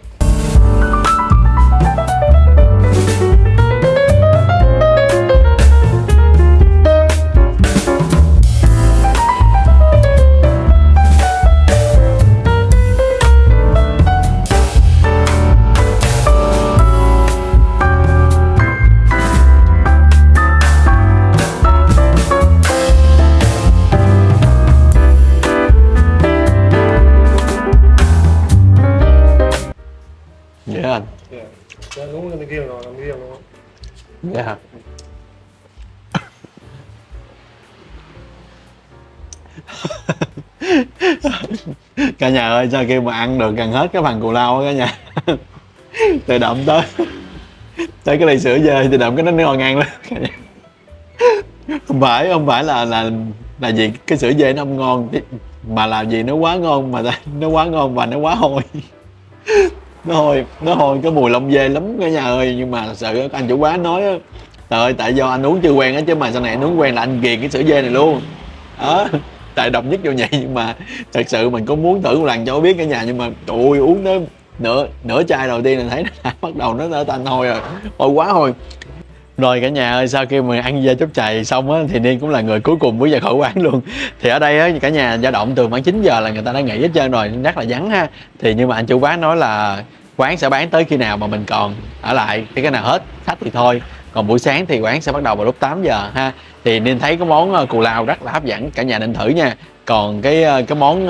Dạ anh. Dạ, đúng cái riêng rồi, làm riêng luôn. Dạ. Cả nhà ơi, sao kêu mà ăn được gần hết cái phần cù lao cả nhà. Tự động tới cái ly sữa dê, tự động cái nó ngon ngang lên cả nhà. Không phải là vì cái sữa dê nó không ngon, mà là vì nó quá ngon, mà nó quá ngon và nó quá hôi. Nó hôi cái mùi lông dê lắm cả nhà ơi. Nhưng mà thật sự anh chủ quán nói á, trời ơi, tại do anh uống chưa quen á, chứ mà sau này anh uống quen là anh ghiền cái sữa dê này luôn đó. Tại độc nhất vô nhị, nhưng mà thật sự mình có muốn thử một lần cho biết cả nhà. Nhưng mà trời ơi, uống nó nửa chai đầu tiên là thấy nó bắt đầu nó tanh hôi rồi, hôi quá hôi. Rồi cả nhà ơi, sau khi mà ăn dê Chốt Chài xong á, thì Niên cũng là người cuối cùng bước ra khỏi quán luôn. Thì ở đây á, cả nhà dao động từ khoảng 9 giờ là người ta đã nghỉ hết trơn rồi, rất là vắng ha. Thì nhưng mà anh chủ quán nói là quán sẽ bán tới khi nào mà mình còn ở lại, cái nào hết khách thì thôi. Còn buổi sáng thì quán sẽ bắt đầu vào lúc 8 giờ ha. Thì Niên thấy cái món cù lao rất là hấp dẫn, cả nhà nên thử nha. Còn cái món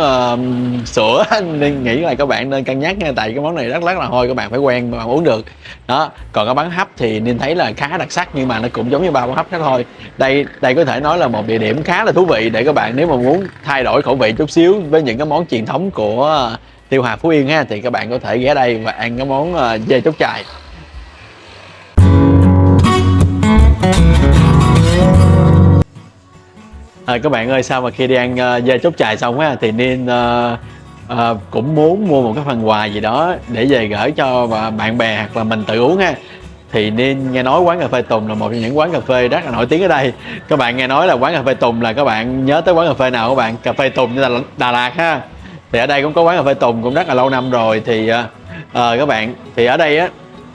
sữa nên nghĩ là các bạn nên cân nhắc nha, tại cái món này rất là hôi, các bạn phải quen mà uống được đó. Còn cái bán hấp thì nên thấy là khá đặc sắc, nhưng mà nó cũng giống như ba món hấp khác thôi. Đây có thể nói là một địa điểm khá là thú vị để các bạn nếu mà muốn thay đổi khẩu vị chút xíu với những cái món truyền thống của Tiêu Hòa Phú Yên ha, thì các bạn có thể ghé đây và ăn cái món dê Chốt Chài. Các bạn ơi, sao mà khi đi ăn dê Chốt Chài xong á, thì Niên cũng muốn mua một cái phần quà gì đó để về gửi cho bạn bè hoặc là mình tự uống ha. Thì Niên nghe nói quán cà phê Tùng là một trong những quán cà phê rất là nổi tiếng ở đây. Các bạn nghe nói là quán cà phê Tùng là các bạn nhớ tới quán cà phê nào các bạn? Cà phê Tùng như là Đà Lạt ha. Thì ở đây cũng có quán cà phê Tùng cũng rất là lâu năm rồi. Thì các bạn, thì ở đây á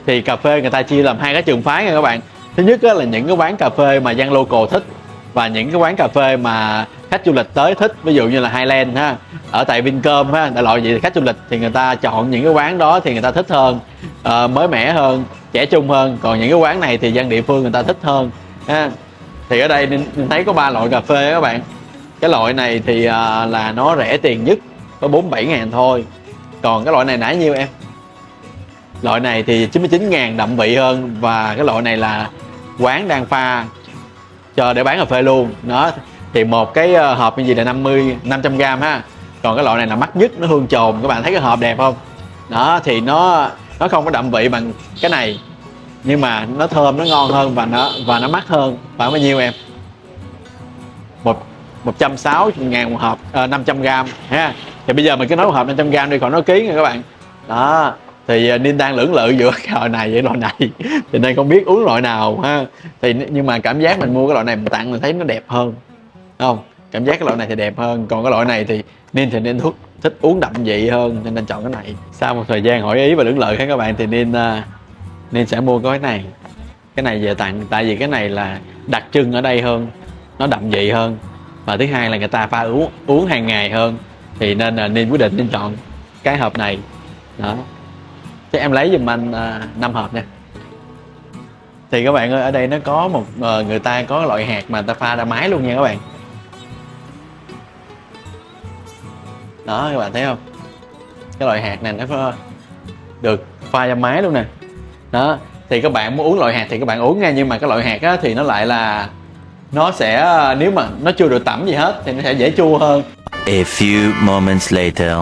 thì cà phê người ta chia làm hai cái trường phái nha các bạn. Thứ nhất á, là những cái quán cà phê mà dân local thích, và những cái quán cà phê mà khách du lịch tới thích, ví dụ như là Highland ha, ở tại Vincom ha, đại loại gì khách du lịch thì người ta chọn những cái quán đó thì người ta thích hơn, mới mẻ hơn, trẻ trung hơn. Còn những cái quán này thì dân địa phương người ta thích hơn ha. Thì ở đây mình thấy có 3 loại cà phê các bạn. Cái loại này thì là nó rẻ tiền nhất, có 47.000 thôi. Còn cái loại này nãy nhiêu em? Loại này thì 99.000, đậm vị hơn. Và cái loại này là quán đang pha cho để bán cà phê luôn đó. Thì một cái hộp như gì là 500g ha. Còn cái loại này là mắc nhất, nó hương trồn, các bạn thấy cái hộp đẹp không đó. Thì nó không có đậm vị bằng cái này, nhưng mà nó thơm, nó ngon hơn và nó mắc hơn. Khoảng bao nhiêu em? 160.000 một hộp 500g ha. Thì bây giờ mình cứ nói một hộp 500g đi, còn nói ký nha các bạn đó. Thì Ninh đang lưỡng lự giữa cái loại này với loại này, thì nên không biết uống loại nào ha. Thì nhưng mà cảm giác mình mua cái loại này mình tặng mình thấy nó đẹp hơn, đúng không? Cảm giác cái loại này thì đẹp hơn, còn cái loại này thì Ninh thích uống đậm vị hơn cho nên chọn cái này. Sau một thời gian hỏi ý và lưỡng lự các bạn thì Ninh sẽ mua cái này về tặng, tại vì cái này là đặc trưng ở đây hơn, nó đậm vị hơn, và thứ hai là người ta pha uống hàng ngày hơn, thì nên là Ninh quyết định Ninh chọn cái hộp này đó. Thế em lấy giùm anh 5 hộp nha. Thì các bạn ơi, ở đây nó có một người ta có loại hạt mà người ta pha ra máy luôn nha các bạn. Đó các bạn thấy không, cái loại hạt này nó có được pha ra máy luôn nè. Đó thì các bạn muốn uống loại hạt thì các bạn uống nha, nhưng mà cái loại hạt á, thì nó lại là nó sẽ, nếu mà nó chưa được tẩm gì hết thì nó sẽ dễ chua hơn. A few moments later.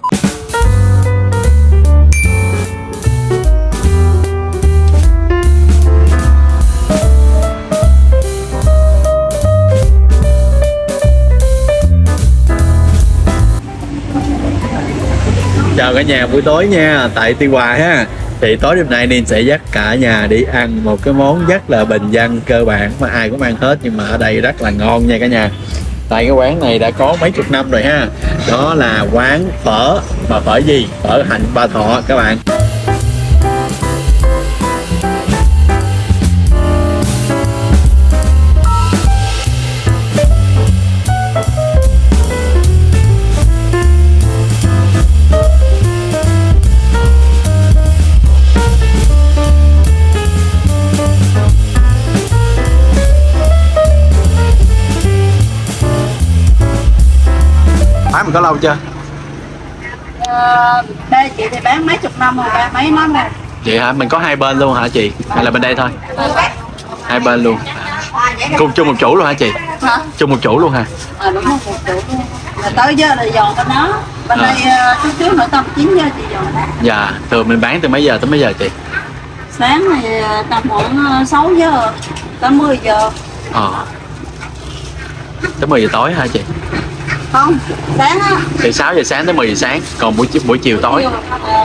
Chào cả nhà buổi tối nha, tại Tuy Hòa ha. Thì tối đêm nay Ninh sẽ dắt cả nhà đi ăn một cái món rất là bình dân cơ bản mà ai cũng ăn hết, nhưng mà ở đây rất là ngon nha cả nhà. Tại cái quán này đã có mấy chục năm rồi ha. Đó là quán phở, mà phở gì? Phở Hạnh Ba Thọ các bạn. Bán mình có lâu chưa? Đây chị thì bán mấy chục năm rồi, mấy năm rồi. Vậy hả? Mình có hai bên luôn hả chị? Hay là bên đây thôi? Hai bên luôn. Cùng chung một chủ luôn hả chị? Hả? Chung một chủ luôn hả? Đúng không, một chủ luôn. Là tới giờ là dọn bên đó. Bên đây trước nữa tầm 9 giờ chị dọn. Dạ, thường mình bán từ mấy giờ tới mấy giờ chị? Sáng thì tầm khoảng 6 giờ tới 10 giờ. Tới 10 giờ tối hả chị? Không, sáng á. Từ 6 giờ sáng tới 10 giờ sáng, còn buổi chiều tối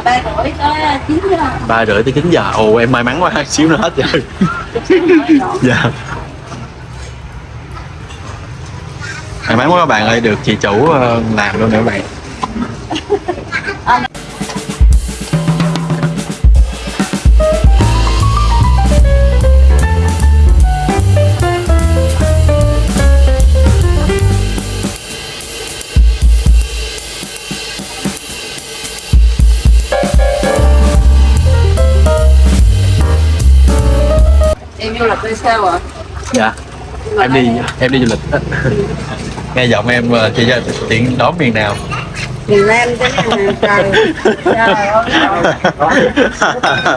3:30 tới 9 giờ. 3:30 tới 9 giờ. Ồ em may mắn quá, xíu nữa hết rồi. Dạ. May mắn quá các bạn ơi, được chị chủ làm luôn nữa các bạn. Em du lịch đi sao ạ? Dạ. Em đi du lịch. Nghe giọng em chị ra tiện đón miền nào? Miền Nam chứ miền trời. Trời ơi.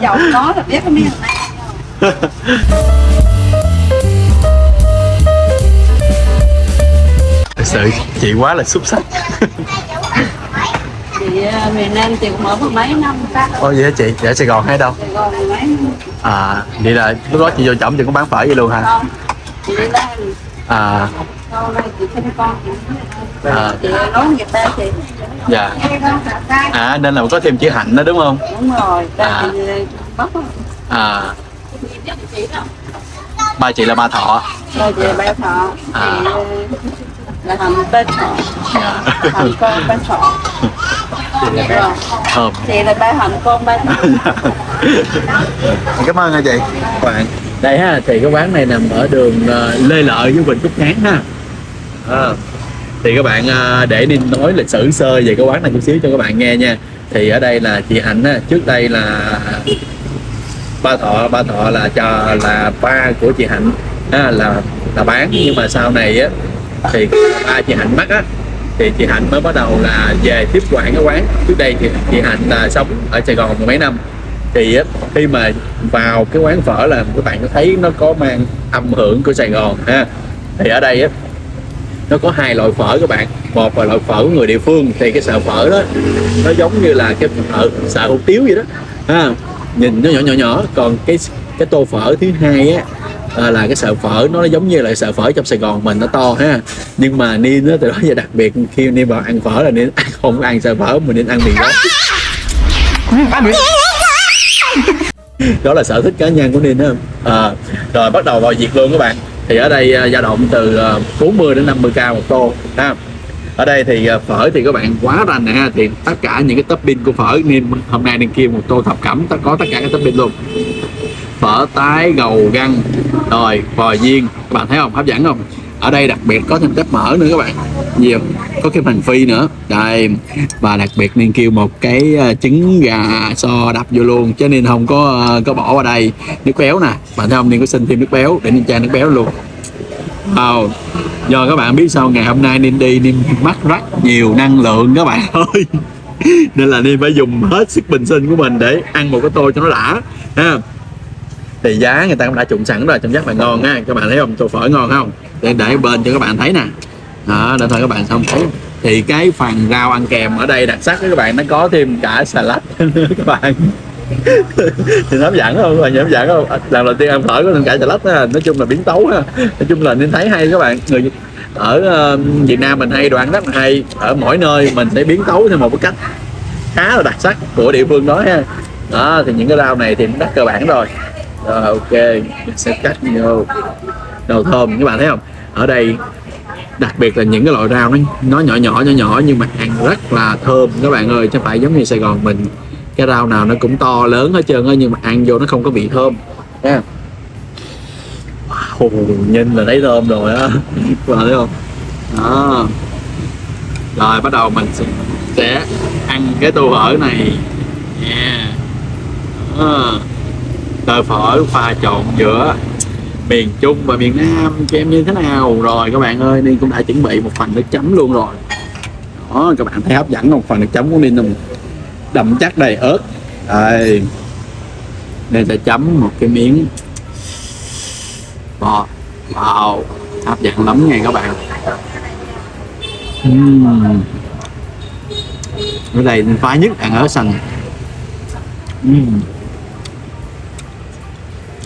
Giọng nói là biết cái miền Nam. Thật sự chị quá là xuất sắc. Chị miền Nam chị cũng ở mấy năm ta. Ồ vậy hả chị? Ở Sài Gòn hay đâu? Sài Gòn mấy năm. À, vậy là lúc đó chị vô trỏng chị cũng bán phở vậy luôn hả? Không, chị đi làm. À, Sau đây chị sinh con chị. À. Chị nói nghiệp ba chị. dạ. À, nên là có thêm chữ Hạnh đó đúng không? Đúng rồi, ba À. chị Bắc. À, ba chị là Ba Thọ. Ba chị ba Thọ. À. Chị là Hạnh Ba Thọ. Dạ. Hạnh con Ba Thọ. Rồi. Thơm. Chị là ba Hạnh con Ba Thọ. Cảm ơn nha chị. Các bạn, đây ha, thì cái quán này nằm ở đường Lê Lợi với Huỳnh Thúc Kháng ha. Thì các bạn để đi nói lịch sử sơ về cái quán này chút xíu cho các bạn nghe nha. Thì ở đây là chị Hạnh á, trước đây là Ba Thọ là ba của chị Hạnh là bán, nhưng mà sau này á thì ba chị Hạnh mất á thì chị Hạnh mới bắt đầu là về tiếp quản cái quán. Trước đây thì chị Hạnh là sống ở Sài Gòn mười mấy năm, thì á, khi mà vào cái quán phở là các bạn có thấy nó có mang âm hưởng của Sài Gòn ha. Thì ở đây á nó có hai loại phở các bạn, một là loại phở của người địa phương, thì cái sợi phở đó nó giống như là cái sợi hủ tiếu vậy đó ha, nhìn nó nhỏ, còn cái tô phở thứ hai á là cái sợi phở nó giống như là sợi phở trong Sài Gòn mình, nó to ha. Nhưng mà Niên á từ đó giờ đặc biệt khi Niên vào ăn phở là Niên không ăn sợi phở mà Niên ăn mì gói. Đó là sở thích cá nhân của Ninh đó. Rồi bắt đầu vào việc luôn các bạn. Thì ở đây dao động từ 40 đến 50k một tô ha. Ở đây thì phở thì các bạn quá rành nè ha. Thì tất cả những cái topping của phở Ninh hôm nay Ninh kêu một tô thập cẩm có tất cả các topping luôn. Phở tái, gầu găng, rồi bò viên, các bạn thấy không, hấp dẫn không? Ở đây đặc biệt có thêm tép mỡ nữa các bạn, nhiều, có cái hành phi nữa đây, và đặc biệt nên kêu một cái trứng gà xo đập vô luôn, cho nên không có bỏ vào đây nước béo nè, bạn thấy không, nên có xin thêm nước béo để nên chan nước béo luôn. Do các bạn biết sao ngày hôm nay nên đi nên mắc rất nhiều năng lượng các bạn ơi, nên là nên phải dùng hết sức bình sinh của mình để ăn một cái tô cho nó đã ha. Thì giá người ta cũng đã trụng sẵn rồi, trông rất là ngon ha, các bạn thấy không, tô phở ngon không, để bên cho các bạn thấy nè, đó, để thôi các bạn không thấy. Thì cái phần rau ăn kèm ở đây đặc sắc đó các bạn, nó có thêm cả salad nữa các bạn. Thì nó hấp dẫn không các bạn, hấp dẫn không? Lần đầu tiên ăn phở có thêm cả salad đó. Nói chung là biến tấu ha, nói chung là nên thấy hay các bạn. Người ở Việt Nam mình hay đồ ăn rất là hay, ở mỗi nơi mình sẽ biến tấu theo một cái cách khá là đặc sắc của địa phương đó ha. Đó, thì những cái rau này thì cũng rất cơ bản rồi. Rồi ok, mình sẽ cắt vô đầu thơm, các bạn thấy không? Ở đây đặc biệt là những cái loại rau nó nhỏ nhưng mà ăn rất là thơm các bạn ơi, chứ không phải giống như Sài Gòn mình cái rau nào nó cũng to lớn hết trơn á, nhưng mà ăn vô nó không có vị thơm nha. Wow, nhìn là thấy thơm rồi á, các bạn thấy không? Đó. Rồi bắt đầu mình sẽ ăn cái tô phở này nha. Tô phở pha trộn giữa miền Trung và miền Nam cho em như thế nào. Rồi các bạn ơi, Ninh cũng đã chuẩn bị một phần nước chấm luôn rồi. Đó, các bạn thấy hấp dẫn không? Phần nước chấm của Ninh không? Đậm chắc đầy ớt. Đây, Ninh sẽ chấm một cái miếng bò. Wow, hấp dẫn lắm nha các bạn. Ở đây Ninh phái nhất ăn ớt xanh.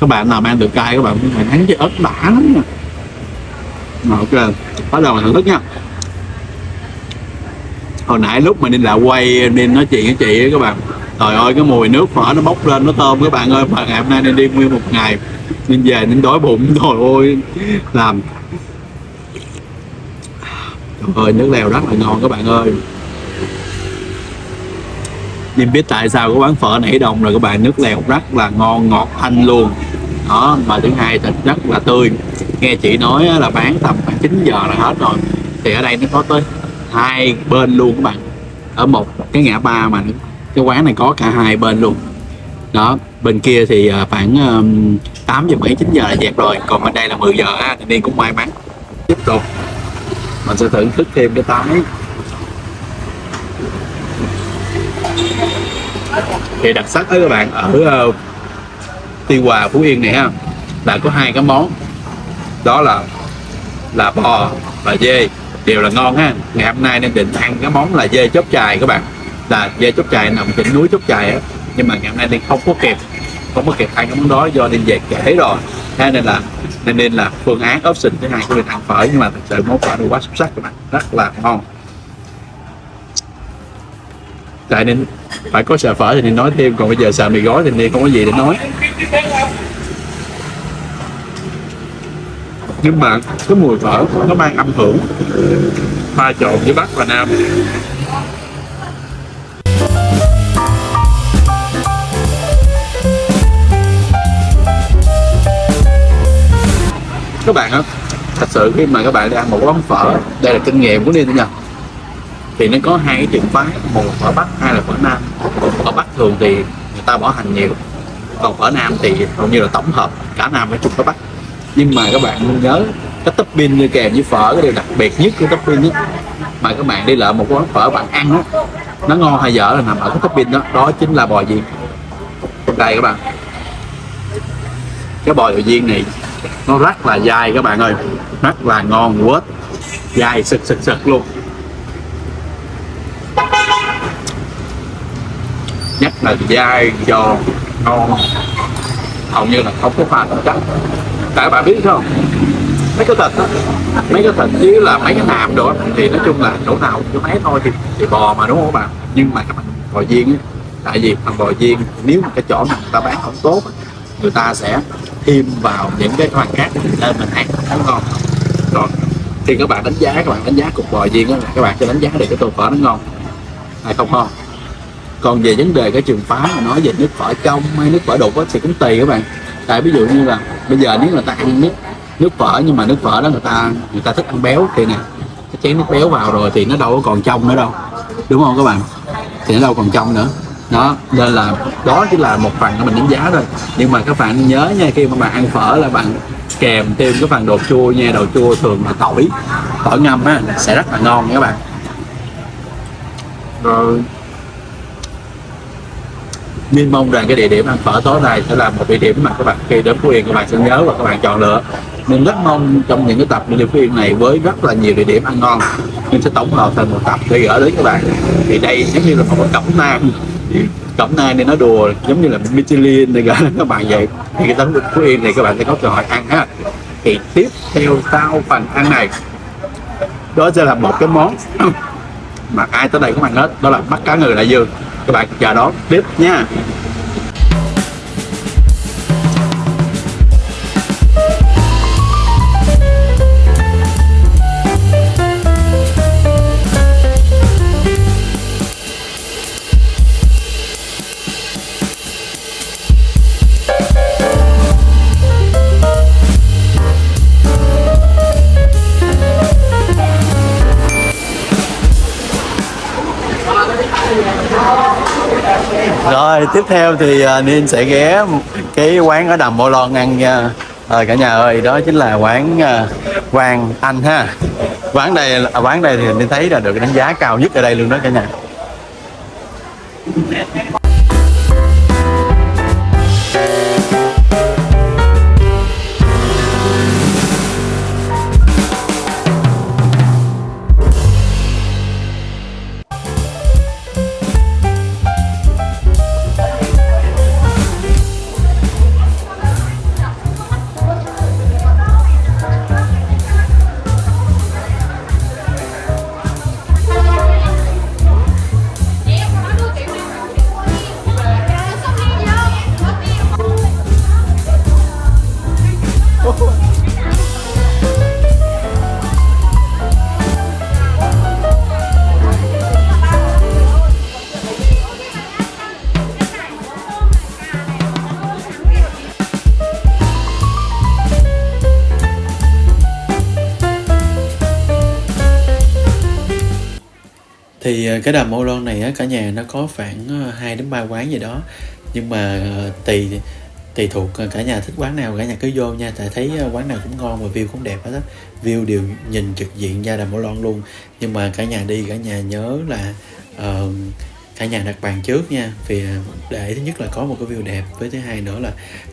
Các bạn nào mang được cay các bạn phải thấy cái ớt đã lắm nha. Rồi ok, bắt đầu thưởng thức nha. Hồi nãy lúc mà Ninh lại quay nên nói chuyện với chị các bạn, trời ơi cái mùi nước phở nó bốc lên nó thơm các bạn ơi. Mà ngày hôm nay nên đi nguyên một ngày nên về nên đói bụng rồi ôi làm. Trời ơi nước lèo rất là ngon các bạn ơi. Nên biết tại sao có bán phở Nảy Đồng rồi các bạn, nước lèo rất là ngon, ngọt thanh luôn. Đó, mà thứ hai thịt rất là tươi. Nghe chị nói là bán tầm khoảng 9 giờ là hết rồi. Thì ở đây nó có tới 2 bên luôn các bạn. Ở một cái ngã ba mà cái quán này có cả 2 bên luôn. Đó, bên kia thì khoảng 8 giờ mấy 9 giờ là dẹp rồi. Còn bên đây là 10 giờ ha, thì đi cũng may mắn. Tiếp tục mình sẽ thưởng thức thêm cái tái. Thì đặc sắc đó các bạn, ở Tuy Hòa, Phú Yên này ha, là có 2 cái món, đó là bò và dê, đều là ngon ha. Ngày hôm nay nên định ăn cái món là dê chốt chài các bạn, là dê chốt chài nằm trên núi chốt chài á, nhưng mà ngày hôm nay nên không có kịp ăn cái món đó do đi về trễ rồi, thế nên là phương án option thứ hai của mình ăn phở, nhưng mà thật sự món phở nó quá xuất sắc các bạn, rất là ngon. Tại nên phải có xào phở thì nên nói thêm, còn bây giờ xào mì gói thì nên không có gì để nói. Nhưng mà cái mùi phở nó mang âm hưởng pha trộn với Bắc và Nam. Các bạn á, thật sự khi mà các bạn đi ăn một quán phở, đây là kinh nghiệm của Ninh nha, thì nó có 2 cái trường phái, một là phở Bắc, hai là phở Nam. Phở Bắc thường thì người ta bỏ hành nhiều, còn phở Nam thì hầu như là tổng hợp cả Nam với chung phở Bắc. Nhưng mà các bạn nhớ cái topping đi kèm với phở, cái điều đặc biệt nhất của topping á, mà các bạn đi lại một quán phở bạn ăn á, nó ngon hay dở là nằm ở cái topping đó, đó chính là bò viên. Đây các bạn, cái bò viên này nó rất là dai các bạn ơi, rất là ngon, quết dai sực luôn. Nhất là dai giòn ngon, hầu như là không có pha tạp chất. Tại các bạn biết không, mấy cái thịt chứ là mấy cái hàm đồ thì nói chung là chỗ nào cũng có mấy thôi, thì bò mà đúng không các bạn, nhưng mà các bạn bò viên á, Tại vì phần bò viên nếu mà cái chỗ nào người ta bán không tốt, người ta sẽ thêm vào những cái khoản khác nên mình ăn nó ngon. Còn khi các bạn đánh giá cục bò viên đó, các bạn sẽ đánh giá được cái tô phở nó ngon hay không ngon. Còn về vấn đề cái trường phái mà nói về nước phở trong hay nước phở đục thì cũng tùy các bạn. Tại ví dụ như là bây giờ nếu người ta ăn nước phở nhưng mà nước phở đó người ta thích ăn béo thì nè, cái chén nước béo vào rồi thì nó đâu có còn trong nữa đâu, đúng không các bạn? Thì nó đâu còn trong nữa đó, nên là đó chỉ là một phần của mình đánh giá thôi. Nhưng mà các bạn nhớ nha, khi mà bạn ăn phở là bạn kèm thêm cái phần đồ chua nha. Đồ chua thường là tỏi ngâm á sẽ rất là ngon nha các bạn. Rồi nên mong rằng cái địa điểm ăn phở tối này sẽ là một địa điểm mà các bạn khi đến Phú Yên các bạn sẽ nhớ và các bạn chọn lựa. Nên rất mong trong những cái tập đi Phú Yên này với rất là nhiều địa điểm ăn ngon, mình sẽ tổng hợp thành một tập để gửi đến các bạn. Thì đây giống như là một cẩm nang nên nó đùa giống như là Michelin để gửi đến các bạn vậy. Thì cái tấm Phú Yên này các bạn sẽ có cơ hội ăn ha. Thì tiếp theo sau phần ăn này đó sẽ là một cái món mà ai tới đây cũng ăn hết, đó là mắt cá ngừ đại dương. Các bạn chờ đón tiếp nha. Rồi tiếp theo thì Nên sẽ ghé cái quán ở Đầm Ô Loan ăn nha. Cả nhà ơi, đó chính là quán Quang Anh ha. Quán đây thì Nên thấy là được đánh giá cao nhất ở đây luôn đó cả nhà. Thì cái Đầm Ô Loan này á, cả nhà nó có khoảng 2 đến 3 quán gì đó. Nhưng mà tùy thuộc cả nhà thích quán nào cả nhà cứ vô nha. Tại thấy quán nào cũng ngon và view cũng đẹp hết á. View đều nhìn trực diện ra Đầm Ô Loan luôn. Nhưng mà cả nhà đi cả nhà nhớ là cả nhà đặt bàn trước nha. Vì để thứ nhất là có một cái view đẹp, với thứ hai nữa là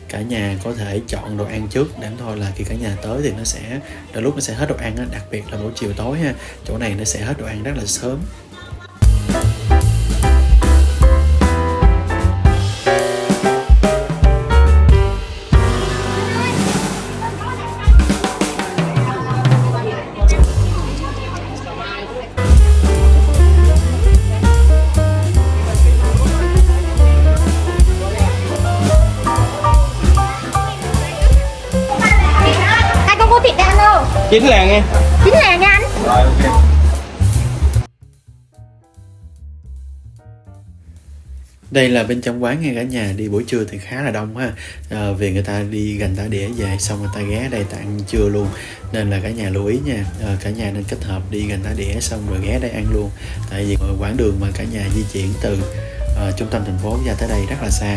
cả nhà có thể chọn đồ ăn trước, để thôi là khi cả nhà tới thì nó sẽ đôi lúc nó sẽ hết đồ ăn á. Đặc biệt là buổi chiều tối ha, chỗ này nó sẽ hết đồ ăn rất là sớm. Anh không có thịt đen đâu. 9 làng nha. 9 làng nha anh. Rồi ok. Đây là bên trong quán nha cả nhà. Đi buổi trưa thì khá là đông ha. Vì người ta đi gành tả đĩa về xong người ta ghé đây ta ăn trưa luôn. Nên là cả nhà lưu ý nha. Cả nhà nên kết hợp đi gành tả đĩa xong rồi ghé đây ăn luôn. Tại vì quãng đường mà cả nhà di chuyển từ trung tâm thành phố ra tới đây rất là xa.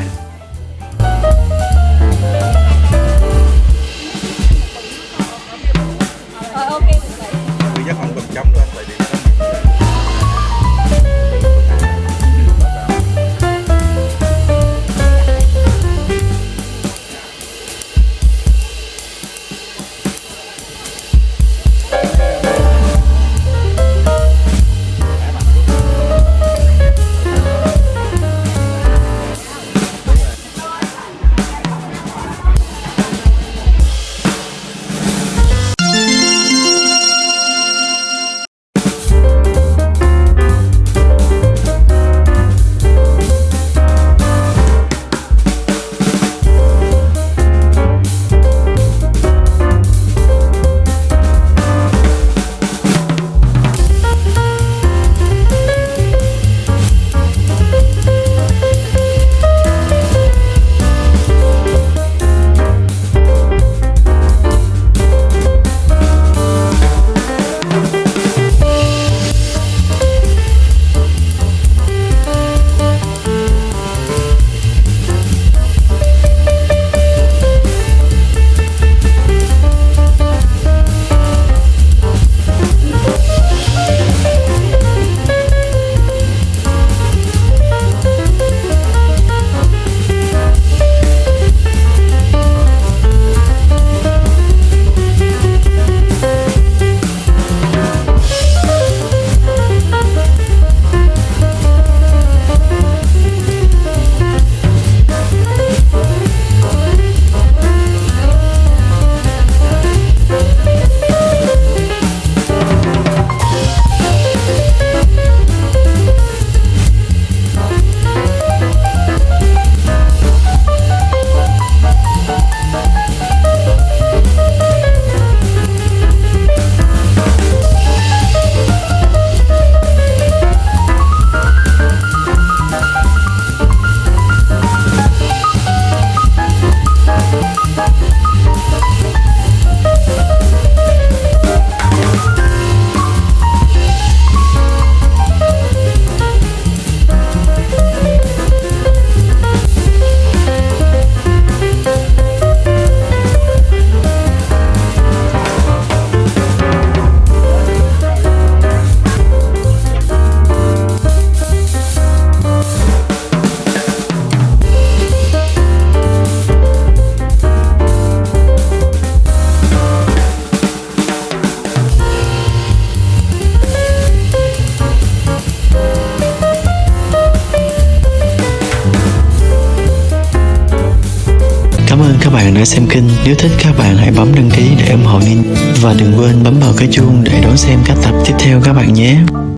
các bạn đã xem kênh. Nếu thích các bạn hãy bấm đăng ký để ủng hộ Ninh. Và đừng quên bấm vào cái chuông để đón xem các tập tiếp theo các bạn nhé.